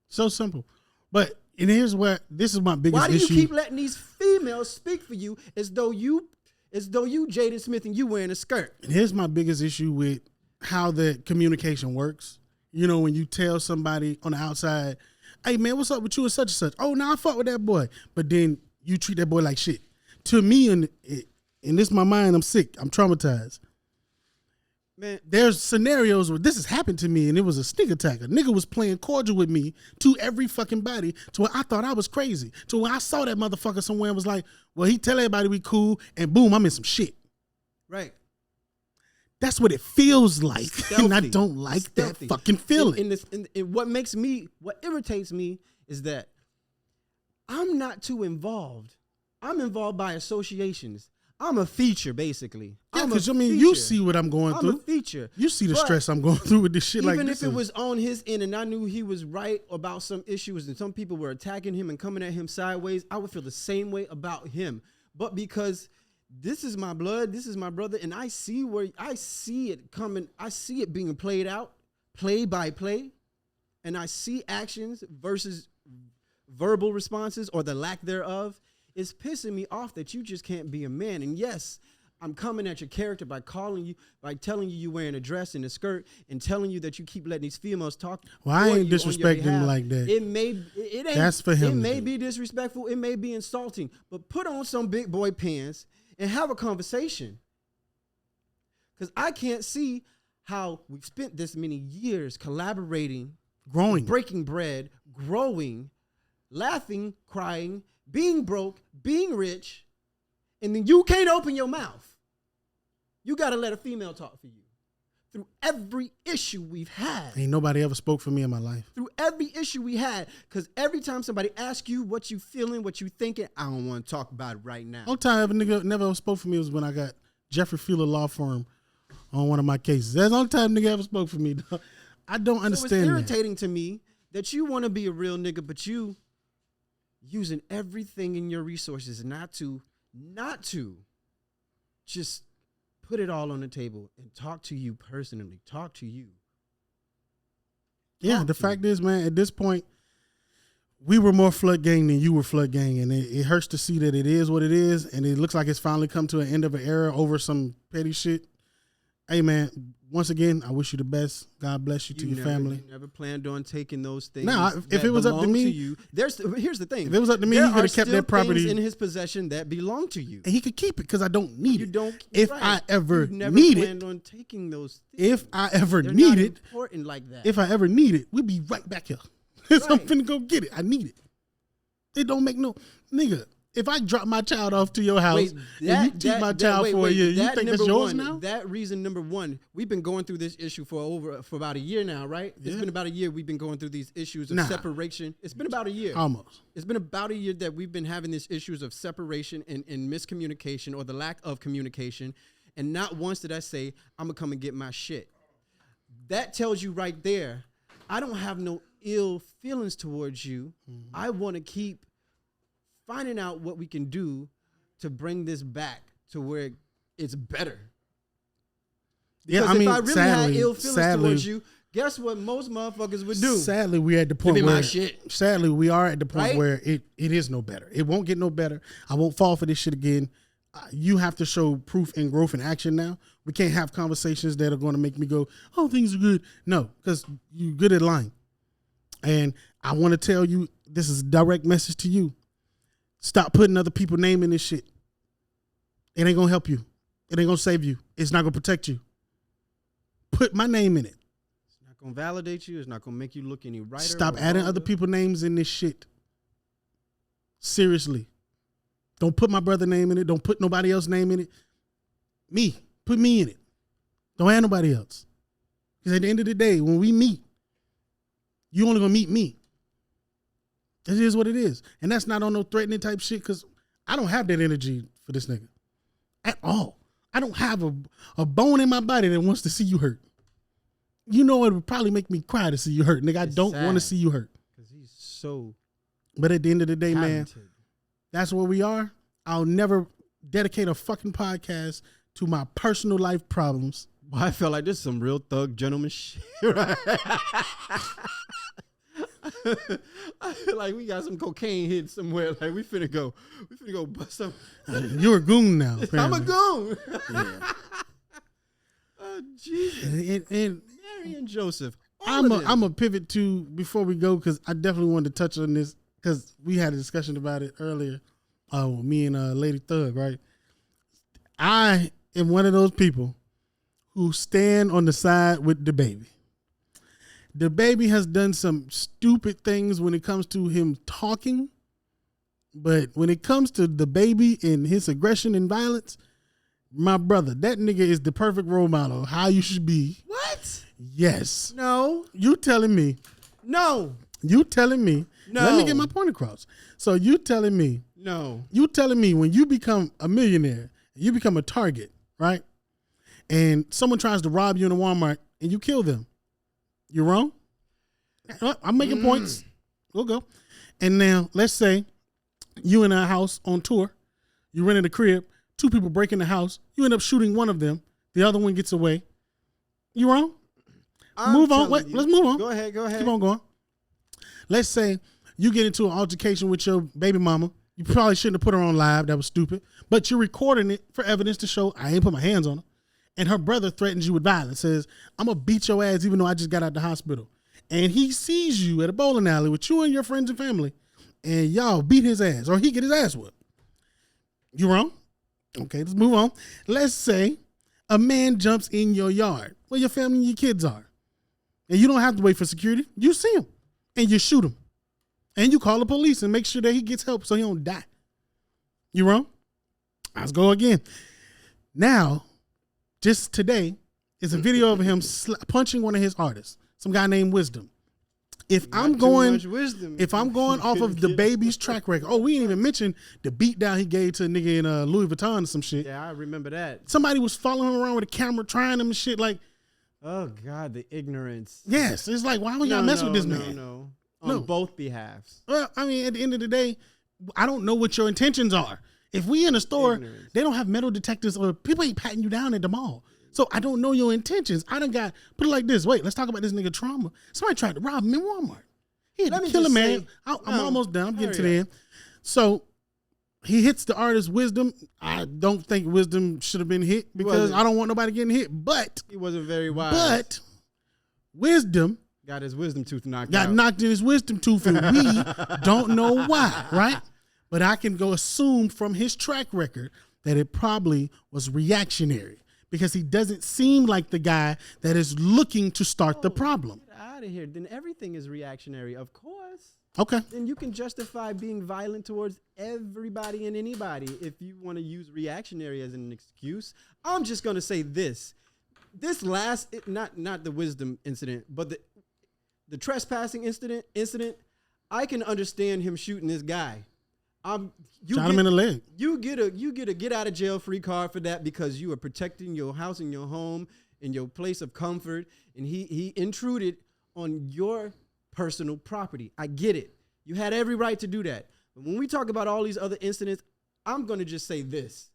So simple. But and here's where this is my biggest issue. Why do you keep letting these females speak for you as though you Jaden Smith and you wearing a skirt? And here's my biggest issue with how the communication works. You know, when you tell somebody on the outside, hey, man, what's up with you and such and such? Oh, now I fuck with that boy. But then you treat that boy like shit. To me, in this my mind, I'm sick. I'm traumatized. Man, there's scenarios where this has happened to me and it was a sneak attack. A nigga was playing cordial with me to every fucking body to where I thought I was crazy. To where I saw that motherfucker somewhere and was like, well, he tell everybody we cool and boom, I'm in some shit. Right. That's what it feels like. Stealthy. And I don't like that fucking feeling. And what irritates me is that I'm not too involved. I'm involved by associations. I'm a feature, basically. Yeah, because I mean, you see what I'm going through. I'm a feature. You see the stress I'm going through with this shit. Even like this if it was on his end and I knew he was right about some issues and some people were attacking him and coming at him sideways, I would feel the same way about him. But because this is my blood, this is my brother, and I see it coming, I see it being played out, play by play, and I see actions versus verbal responses or the lack thereof. It's pissing me off that you just can't be a man. And yes, I'm coming at your character by calling you, by telling you you're wearing a dress and a skirt and telling you that you keep letting these females talk. Well, I ain't disrespecting him like that. It ain't. That's for him. It may be disrespectful. It may be insulting, but put on some big boy pants and have a conversation. Because I can't see how we've spent this many years collaborating, growing, breaking bread, growing, laughing, crying, being broke, being rich, and then you can't open your mouth. You got to let a female talk for you. Through every issue we've had. Ain't nobody ever spoke for me in my life. Through every issue we had. Because every time somebody asks you what you feeling, what you thinking, I don't want to talk about it right now. Only time a nigga never spoke for me was when I got Jeffrey Fuller Law Firm on one of my cases. That's the only time nigga ever spoke for me. I don't understand. So it's irritating to me that you want to be a real nigga, but you using everything in your resources not to just put it all on the table and talk to you personally. Talk to you. Yeah, the fact is, man, at this point, we were more FludGang than you were FludGang, and it hurts to see that it is what it is, and it looks like it's finally come to an end of an era over some petty shit. Hey, man, once again, I wish you the best. God bless you to your family. You never planned on taking those things. Nah, if it was up to me, here's the thing. If it was up to me, he could have kept that property in his possession that belong to you, and he could keep it because I don't need it. If I ever need it, on taking those things. If I ever need it, important like that. If I ever need it, we'll be right back here. So I'm finna go get it. I need it. It don't make no nigga. If I drop my child off to your house and you keep my child for a year, you think that's yours now? That reason number one, we've been going through this issue for about a year now, right? Yeah. It's been about a year we've been going through these issues of separation. It's been about a year. Almost. It's been about a year that we've been having these issues of separation and miscommunication or the lack of communication. And not once did I say, I'm going to come and get my shit. That tells you right there, I don't have no ill feelings towards you. Mm-hmm. I want to keep finding out what we can do to bring this back to where it's better. Because if I really had ill feelings towards you, guess what most motherfuckers would do? Sadly, we at the point where sadly we are at the point where it is no better. It won't get no better. I won't fall for this shit again. You have to show proof and growth and action now. We can't have conversations that are going to make me go, oh, things are good. No, because you're good at lying. And I want to tell you, this is a direct message to you. Stop putting other people's name in this shit. It ain't going to help you. It ain't going to save you. It's not going to protect you. Put my name in it. It's not going to validate you. It's not going to make you look any righter. Stop adding other people's names in this shit. Seriously. Don't put my brother's name in it. Don't put nobody else's name in it. Me. Put me in it. Don't add nobody else. Because at the end of the day, when we meet, you only going to meet me. It is what it is. And that's not on no threatening type shit because I don't have that energy for this nigga at all. I don't have a bone in my body that wants to see you hurt. You know, it would probably make me cry to see you hurt. Nigga, I don't want to see you hurt. Because he's so But at the end of the day, talented. Man, that's where we are. I'll never dedicate a fucking podcast to my personal life problems. Well, I felt like this is some real thug gentleman shit, right? I feel like we got some cocaine hidden somewhere. Like we finna go bust some. You're a goon now. Apparently. I'm a goon. Yeah. Oh Jesus. And Mary and Joseph. I'm a pivot to before we go because I definitely wanted to touch on this because we had a discussion about it earlier. Me and Lady Thug, right? I am one of those people who stand on the side with the baby. The baby has done some stupid things when it comes to him talking, but when it comes to the baby and his aggression and violence, my brother, that nigga is the perfect role model of how you should be. What? Yes. No. You telling me. No. You telling me. No. Let me get my point across. So you telling me. No. You telling me when you become a millionaire You become a target, right? And someone tries to rob you in a Walmart and you kill them. You're wrong? I'm making points. We'll go. And now let's say you in a house on tour. You rented a crib. 2 people break in the house. You end up shooting one of them. The other one gets away. You wrong? Move on. Wait, let's move on. Go ahead. Keep on going. Let's say you get into an altercation with your baby mama. You probably shouldn't have put her on live. That was stupid. But you're recording it for evidence to show I ain't put my hands on her. And her brother threatens you with violence. Says, I'm going to beat your ass even though I just got out the hospital. And he sees you at a bowling alley with you and your friends and family. And y'all beat his ass. Or he get his ass whipped. You wrong? Okay, let's move on. Let's say a man jumps in your yard where your family and your kids are. And you don't have to wait for security. You see him. And you shoot him. And you call the police and make sure that he gets help so he don't die. You wrong? Let's go again. Now, just today is a video of him punching one of his artists, some guy named Wisdom. If I'm going off of the baby's track record, we ain't even mentioned the beatdown he gave to a nigga in Louis Vuitton or some shit. Yeah, I remember that. Somebody was following him around with a camera, trying him and shit. Like, oh God, the ignorance. Yes, it's like, why would y'all mess with this man? No. On both behalves. Well, I mean, at the end of the day, I don't know what your intentions are. If we in a store, they don't have metal detectors or people ain't patting you down at the mall. So I don't know your intentions. I done got, put it like this. Wait, let's talk about this nigga trauma. Somebody tried to rob him in Walmart. He had to kill a man. I'm almost done. I'm getting to the end. So he hits the artist Wisdom. I don't think Wisdom should have been hit because I don't want nobody getting hit. But he wasn't very wise. But Wisdom got his wisdom tooth knocked out. Got knocked in his wisdom tooth, and we don't know why, right? But I can go assume from his track record that it probably was reactionary because he doesn't seem like the guy that is looking to start the problem. Get out of here. Then everything is reactionary, of course. Okay. Then you can justify being violent towards everybody and anybody if you want to use reactionary as an excuse. I'm just going to say this. This last, not the Wisdom incident, but the trespassing incident, I can understand him shooting this guy. Shot him in the leg. You get a get out of jail free card for that because you are protecting your house and your home and your place of comfort, and he intruded on your personal property. I get it. You had every right to do that. But when we talk about all these other incidents, I'm going to just say this.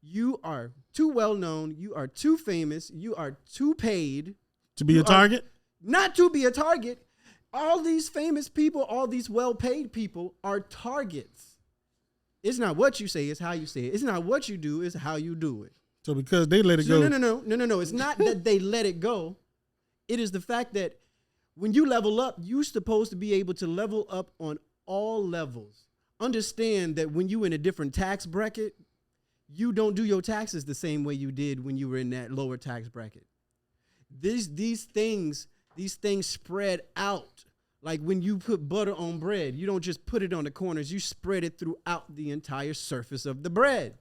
You are too well known. You are too famous. You are too paid. To be a target? Not to be a target. All these famous people, all these well-paid people are targets. It's not what you say, it's how you say it. It's not what you do, it's how you do it. So because they let it go. No. It's not that they let it go. It is the fact that when you level up, you're supposed to be able to level up on all levels. Understand that when you're in a different tax bracket, you don't do your taxes the same way you did when you were in that lower tax bracket. These things spread out. Like when you put butter on bread, you don't just put it on the corners, you spread it throughout the entire surface of the bread.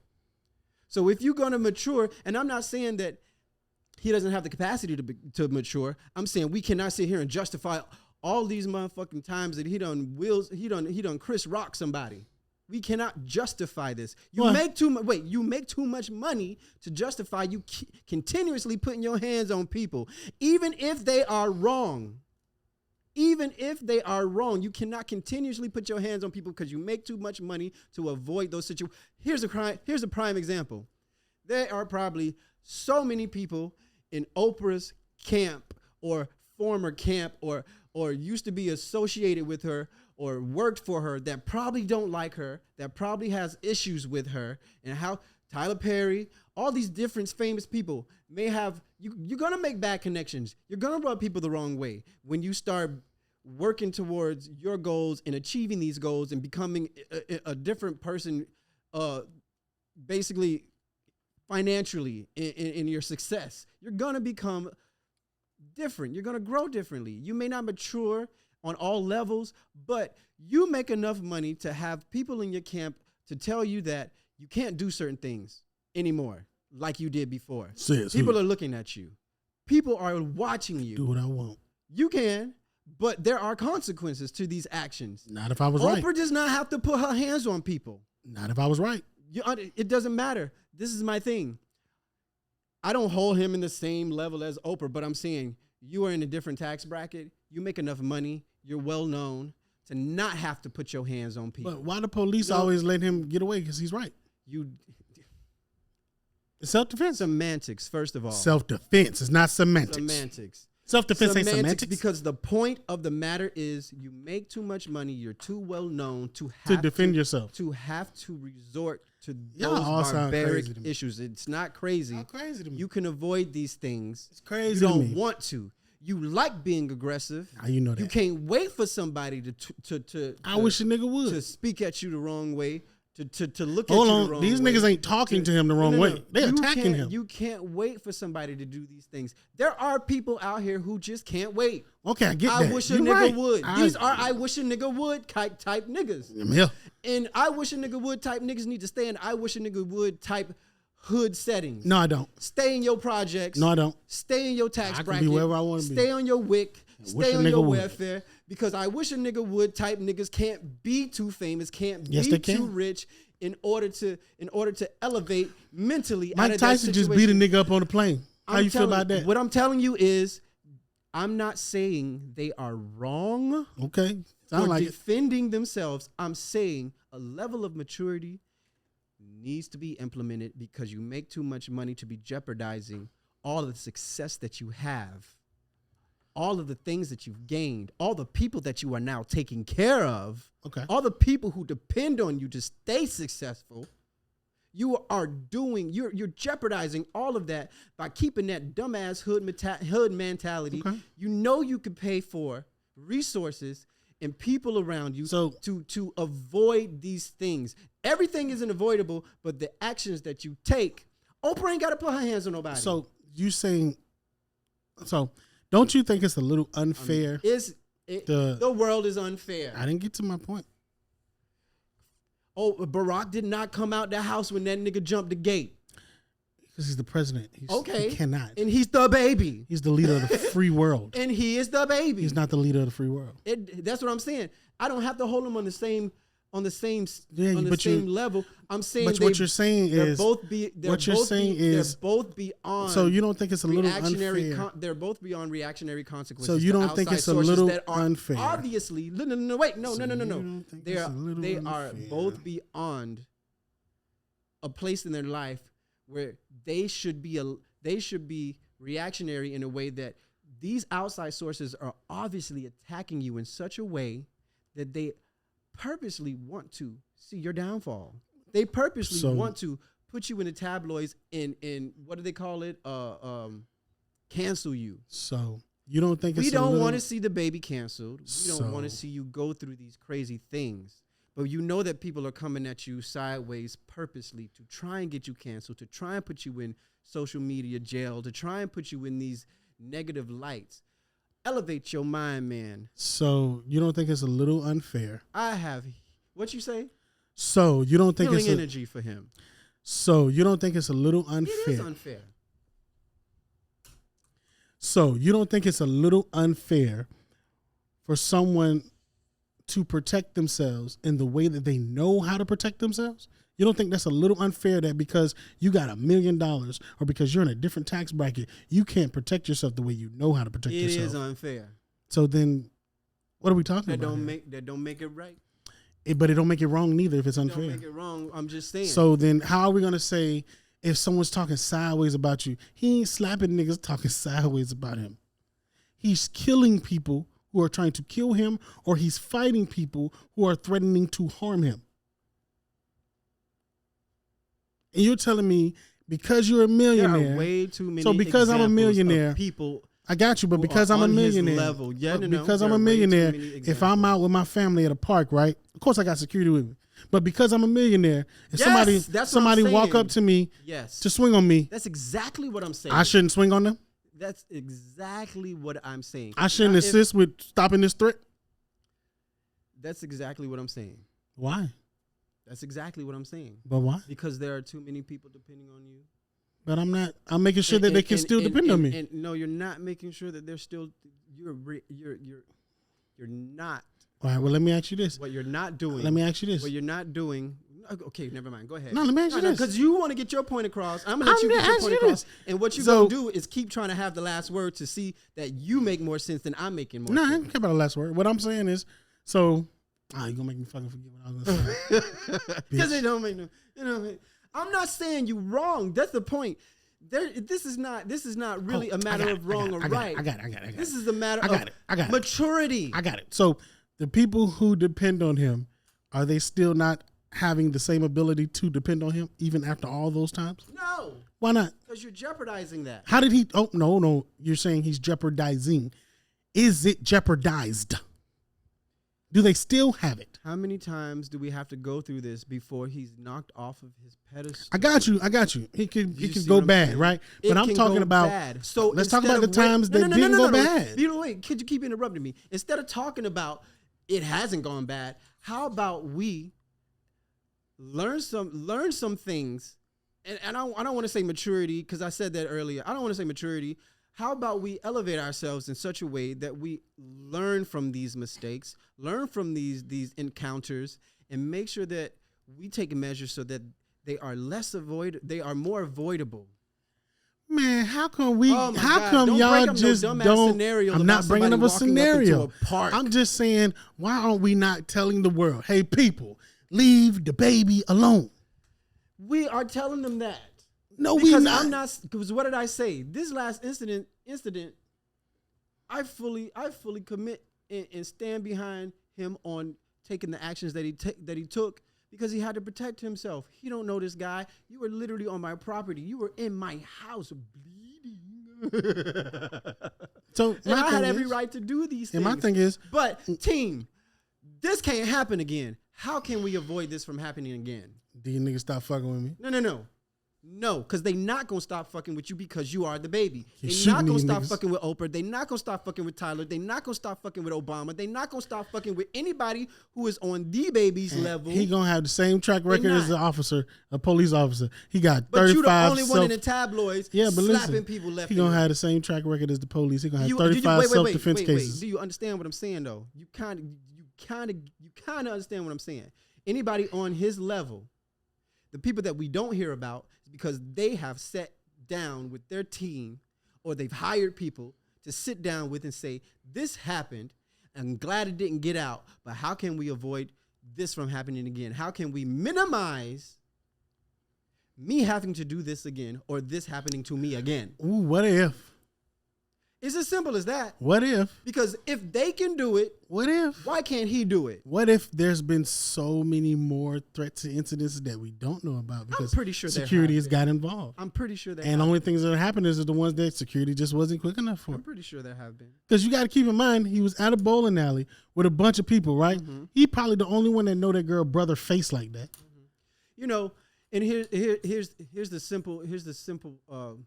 So if you're going to mature, and I'm not saying that he doesn't have the capacity to mature, I'm saying we cannot sit here and justify all these motherfucking times that he done Chris Rock somebody. We cannot justify this. You make too much money to justify you continuously putting your hands on people, even if they are wrong. Even if they are wrong, you cannot continuously put your hands on people because you make too much money to avoid those situations. Here's a prime example. There are probably so many people in Oprah's camp or former camp or used to be associated with her or worked for her that probably don't like her, that probably has issues with her, and how Tyler Perry, all these different famous people may have, you're going to make bad connections. You're going to rub people the wrong way when you start working towards your goals and achieving these goals and becoming a different person, basically financially in your success. You're going to become different. You're going to grow differently. You may not mature on all levels, but you make enough money to have people in your camp to tell you that you can't do certain things anymore like you did before. People are looking at you. People are watching you. Do what I want. You can, but there are consequences to these actions. Not if I was right. Oprah does not have to put her hands on people. Not if I was right. It doesn't matter. This is my thing. I don't hold him in the same level as Oprah, but I'm saying you are in a different tax bracket. You make enough money. You're well known to not have to put your hands on people. But why the police always let him get away? Because he's right. It's self-defense. Semantics, first of all. Self-defense. It's not semantics. Semantics. Self-defense ain't semantics. Because the point of the matter is you make too much money. You're too well known to defend yourself. To have to resort to Y'all those all sound barbaric crazy to me. issues. It's not crazy. Not crazy to me. You can avoid these things. It's crazy You to don't me. want to. You like being aggressive. How you know that? You can't wait for somebody to I wish a nigga would. to speak at you the wrong way. To look at Hold you on. the wrong These way. niggas ain't talking to him the wrong way. They're attacking him. You can't wait for somebody to do these things. There are people out here who just can't wait. Okay, I get I that. wish a You nigga right. would. These are I wish a nigga would type niggas. I'm here. And I wish a nigga would type niggas need to stay in I wish a nigga would type hood settings. No, I don't. Stay in your projects. No, I don't. Stay in your tax I can bracket. be wherever I wanna be. Stay on your WIC. wish Stay a on nigga your would. welfare. Because I wish a nigga would type niggas can't be too famous, can't Yes, be they too can. rich in order to elevate mentally. Mike out of Tyson that just beat a situation. nigga up on the plane. How you feel about that? What I'm telling you is, I'm not saying they are wrong Okay. Sound for like it. defending themselves. I'm saying a level of maturity needs to be implemented because you make too much money to be jeopardizing all of the success that you have, all of the things that you've gained, all the people that you are now taking care of, Okay. all the people who depend on you to stay successful. You're jeopardizing all of that by keeping that dumbass hood mentality. Okay. You know you could pay for resources and people around you to avoid these things. Everything isn't avoidable, but the actions that you take, Oprah ain't got to put her hands on nobody. So you saying, don't you think it's a little unfair? The world is unfair. I didn't get to my point. Oh, Barack did not come out the house when that nigga jumped the gate. Because he's the president. Okay. He cannot. And he's the baby. He's the leader of the free world. And he is the baby. He's not the leader of the free world. That's what I'm saying. I don't have to hold him on the same level. I'm saying what you're saying is they're both beyond. So you don't think it's a little unfair? They're both beyond reactionary consequences. So you don't think it's a little unfair? Obviously, no. They are both beyond a place in their life where they should be reactionary in a way that these outside sources are obviously attacking you in such a way that they purposely want to see your downfall. They purposely want to put you in the tabloids and what do they call it? Cancel you. So you don't think we don't want to see the baby canceled. We don't want to see you go through these crazy things. But you know that people are coming at you sideways purposely to try and get you canceled, to try and put you in social media jail, to try and put you in these negative lights. Elevate your mind, man. So you don't think it's a little unfair? What you say? So you don't think Healing energy for him. So you don't think it's a little unfair? It is unfair. So you don't think it's a little unfair for someone to protect themselves in the way that they know how to protect themselves? You don't think that's a little unfair that because you got $1 million or because you're in a different tax bracket, you can't protect yourself the way you know how to protect yourself? It is unfair. So then what are we talking about? That don't make it right. But it don't make it wrong neither if it's unfair. Don't make it wrong. I'm just saying. So then how are we going to say if someone's talking sideways about you, he ain't slapping niggas talking sideways about him. He's killing people who are trying to kill him, or he's fighting people who are threatening to harm him. And you're telling me because you're a millionaire. There are way too many. So because I'm a millionaire, people. I got you, but because I'm a millionaire, because I'm a millionaire, if I'm out with my family at a park, right? Of course, I got security with me. But because I'm a millionaire, if somebody walk up to me to swing on me, that's exactly what I'm saying. I shouldn't swing on them. That's exactly what I'm saying. I shouldn't assist with stopping this threat. That's exactly what I'm saying. Why? That's exactly what I'm saying. But why? Because there are too many people depending on you. But I'm not. I'm making sure that they can still depend on me. And no, you're not making sure that they're still. You're not. All right. Well, let me ask you this. What you're not doing. Let me ask you this. What you're not doing. Okay, never mind. Go ahead. No, let me ask you this. Because you want to get your point across. I'm going to let you get your point across. And what you're going to do is keep trying to have the last word to see that you make more sense than I'm making more sense. No, I don't care about the last word. What I'm saying is, so, you're going to make me fucking forget what I was going to say. Because it don't make no, I'm not saying you wrong. That's the point. This is not really a matter of wrong or right. I got it. This is a matter of maturity. I got it. So the people who depend on him, are they still not having the same ability to depend on him even after all those times? No. Why not? Because you're jeopardizing that. How did he? Oh, no. You're saying he's jeopardizing. Is it jeopardized? Do they still have it? How many times do we have to go through this before he's knocked off of his pedestal? I got you. He could go bad, right? But I'm talking about. Bad. So let's talk about the times that didn't go bad. Wait, could you keep interrupting me? Instead of talking about it hasn't gone bad, how about we learn some things? And I don't want to say maturity because I said that earlier. I don't want to say maturity. How about we elevate ourselves in such a way that we learn from these mistakes, learn from these encounters, and make sure that we take measures so that they are more avoidable. Man, how come we? Oh how come y'all just don't? I'm not bringing up a scenario. I'm just saying, why aren't we not telling the world, hey, people, leave the baby alone? We are telling them that. No, because we not. I'm not. Because what did I say? This last incident, I fully commit and stand behind him on taking the actions that he took because he had to protect himself. He don't know this guy. You were literally on my property. You were in my house bleeding. So and I had every right to do these things. And my thing is, but team, this can't happen again. How can we avoid this from happening again? Do you niggas stop fucking with me? No, because they not going to stop fucking with you because you are the baby. They not going to stop fucking with Oprah. They not going to stop fucking with Tyler. They not going to stop fucking with Obama. They not going to stop fucking with anybody who is on the baby's level. He going to have the same track record as a police officer. He got 35. But you the only one in the tabloids slapping people left. He going to have the same track record as the police. He going to have 35 self-defense cases. Do you understand what I'm saying, though? You kind of understand what I'm saying. Anybody on his level, the people that we don't hear about is because they have sat down with their team or they've hired people to sit down with and say, this happened. I'm glad it didn't get out, but how can we avoid this from happening again? How can we minimize me having to do this again or this happening to me again? Ooh, what if? It's as simple as that. What if? Because if they can do it, what if? Why can't he do it? What if there's been so many more threats and incidents that we don't know about because I'm pretty sure security has got involved? I'm pretty sure there and the only things that happen is the ones that security just wasn't quick enough for. I'm pretty sure there have been. Because you got to keep in mind, he was at a bowling alley with a bunch of people, right? Mm-hmm. He probably the only one that know that girl brother face like that. Mm-hmm. You know, and here's the simple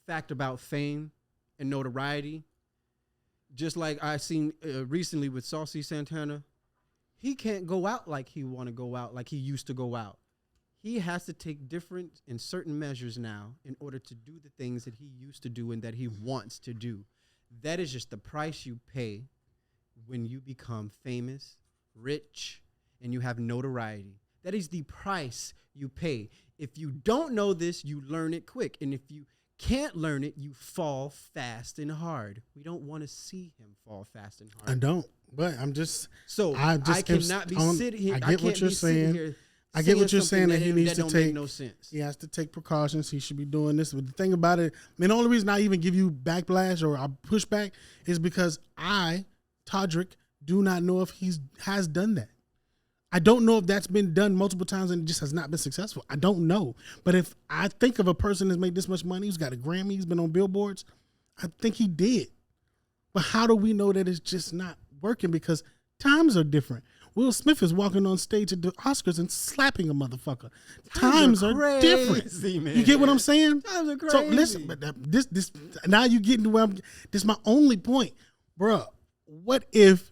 fact about fame and notoriety. Just like I seen recently with Saucy Santana, he can't go out like he want to go out, like he used to go out. He has to take different and certain measures now in order to do the things that he used to do and that he wants to do. That is just the price you pay when you become famous, rich, and you have notoriety. That is the price you pay. If you don't know this, you learn it quick. And if you can't learn it, you fall fast and hard. We don't want to see him fall fast and hard. I don't, but I'm just I cannot be sitting here. I get what you're saying. I get what you're saying that he needs to take. No sense. He has to take precautions. He should be doing this. But the thing about it, I mean, the only reason I even give you backlash or I push back is because I, Todrick, do not know if he has done that. I don't know if that's been done multiple times and it just has not been successful. I don't know. But if I think of a person that's made this much money, who's got a Grammy, he's been on billboards, I think he did. But how do we know that it's just not working? Because times are different. Will Smith is walking on stage at the Oscars and slapping a motherfucker. Times are different. Man. You get what I'm saying? Times are crazy. So listen, but this now you getting to where this is my only point. Bruh, what if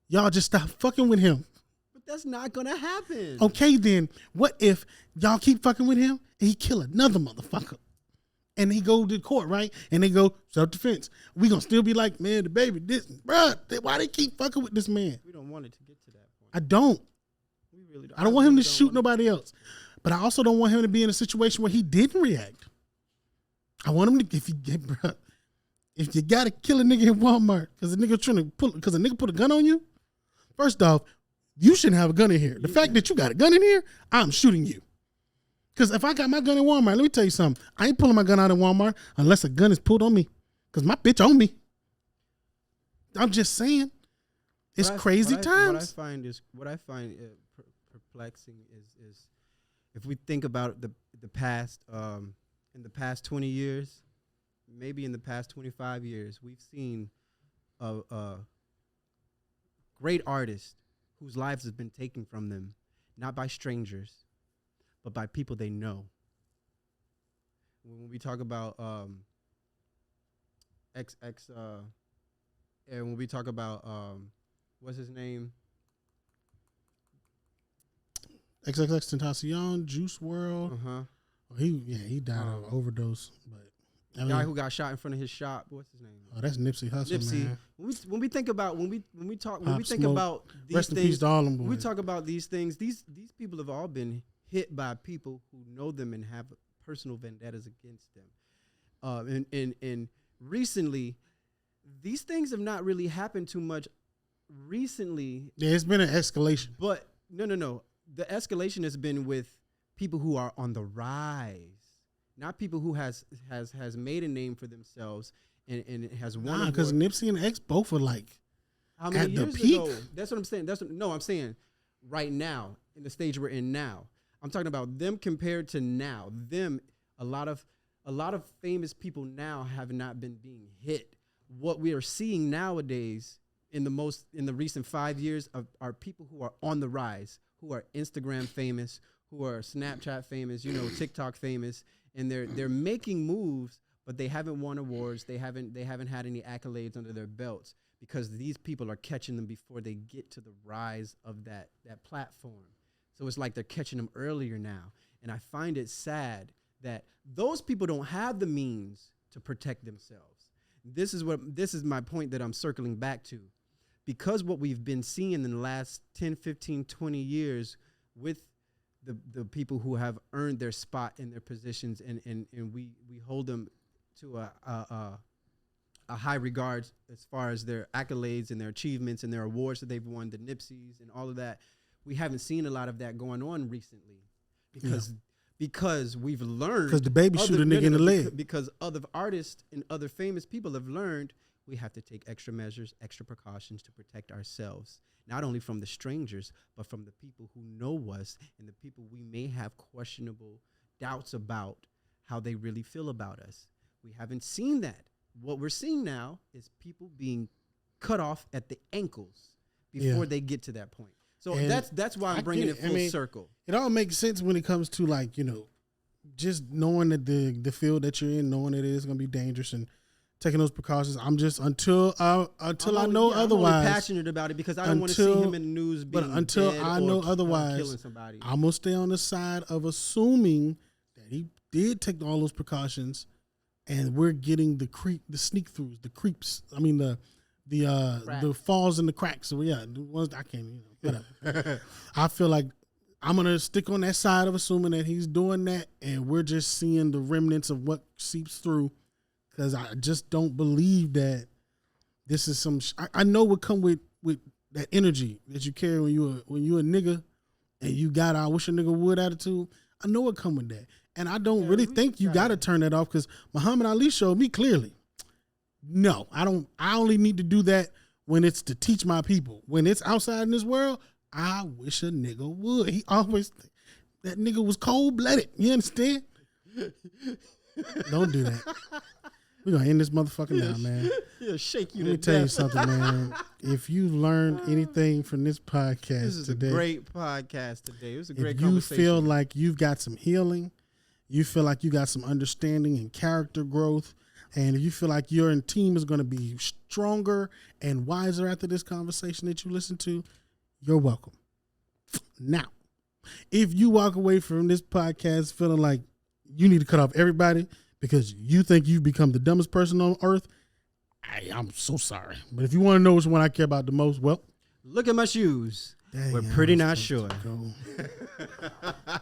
y'all just stop fucking with him? That's not gonna happen. Okay, then what if y'all keep fucking with him and he kill another motherfucker, and he go to court, right? And they go self-defense. We gonna still be like, man, the baby, this, bruh, why they keep fucking with this man? We don't want it to get to that point. I don't. We I don't want him to shoot nobody else. But I also don't want him to be in a situation where he didn't react. I want him to, if you gotta kill a nigga in Walmart because a nigga put a gun on you, first off, you shouldn't have a gun in here. The fact that you got a gun in here, I'm shooting you. Because if I got my gun in Walmart, let me tell you something. I ain't pulling my gun out in Walmart unless a gun is pulled on me. Because my bitch on me. I'm just saying. It's crazy times. What I find perplexing is if we think about the past, in the past 20 years, maybe in the past 25 years, we've seen a great artist whose lives have been taken from them, not by strangers, but by people they know. When we talk about and when we talk about what's his name? XXXTentacion, Juice WRLD. He died of overdose. But the guy who got shot in front of his shop. What's his name? Oh, that's Nipsey Hussle, man. When we think about when we think Smoke. about these Rest in things, peace to all them when we boys. talk about these things, these people have all been hit by people who know them and have personal vendettas against them. And recently, these things have not really happened too much recently. Yeah, it's been an escalation. But no. The escalation has been with people who are on the rise, not people who has made a name for themselves and has won. Because Nipsey and X both are like how many at years the peak. ago? That's what I'm saying. I'm saying right now in the stage we're in now. I'm talking about them compared to now. A lot of famous people now have not been being hit. What we are seeing nowadays in the recent 5 years are people who are on the rise, who are Instagram famous, who are Snapchat famous, TikTok famous, and they're making moves, but they haven't won awards. They haven't had any accolades under their belts because these people are catching them before they get to the rise of that platform. So it's like they're catching them earlier now. And I find it sad that those people don't have the means to protect themselves. This is my point that I'm circling back to. Because what we've been seeing in the last 10, 15, 20 years with the people who have earned their spot in their positions and we hold them to a high regard as far as their accolades and their achievements and their awards that they've won, the Nipseys and all of that. We haven't seen a lot of that going on recently because we've learned. Because the baby shoot a nigga in the leg. Because other artists and other famous people have learned we have to take extra measures, extra precautions to protect ourselves, not only from the strangers, but from the people who know us and the people we may have questionable doubts about how they really feel about us. We haven't seen that. What we're seeing now is people being cut off at the ankles before they get to that point. So and that's why I'm bringing it full circle. It all makes sense when it comes to just knowing that the field that you're in, knowing that it is going to be dangerous and taking those precautions. I'm just until I know otherwise. I'm only passionate about it because I don't want to see him in the news being But until dead I know otherwise, killing somebody. I'm gonna stay on the side of assuming that he did take all those precautions, and we're getting the sneak throughs, the creeps. I mean the falls and the cracks. So the ones I can't. Whatever. I feel like I'm gonna stick on that side of assuming that he's doing that, and we're just seeing the remnants of what seeps through. Because I just don't believe that this is some. I know what come with that energy that you carry when you a nigga and you got I wish a nigga would attitude. I know what come with that, and I don't really think you got to turn that off. Because Muhammad Ali showed me clearly. No, I don't. I only need to do that when it's to teach my people. When it's outside in this world, I wish a nigga would. He always that nigga was cold blooded. You understand? Don't do that. We're going to end this motherfucker now, man. He'll shake you Let me tell you something, man. If you learned anything from this podcast today. This is a great podcast today. It was a great If conversation. you feel like you've got some healing, you feel like you got some understanding and character growth, and if you feel like your team is going to be stronger and wiser after this conversation that you listen to, you're welcome. Now, if you walk away from this podcast feeling like you need to cut off everybody because you think you've become the dumbest person on earth, I'm so sorry. But if you want to know which one I care about the most, well, look at my shoes. Dang, We're I pretty was not supposed sure. to go.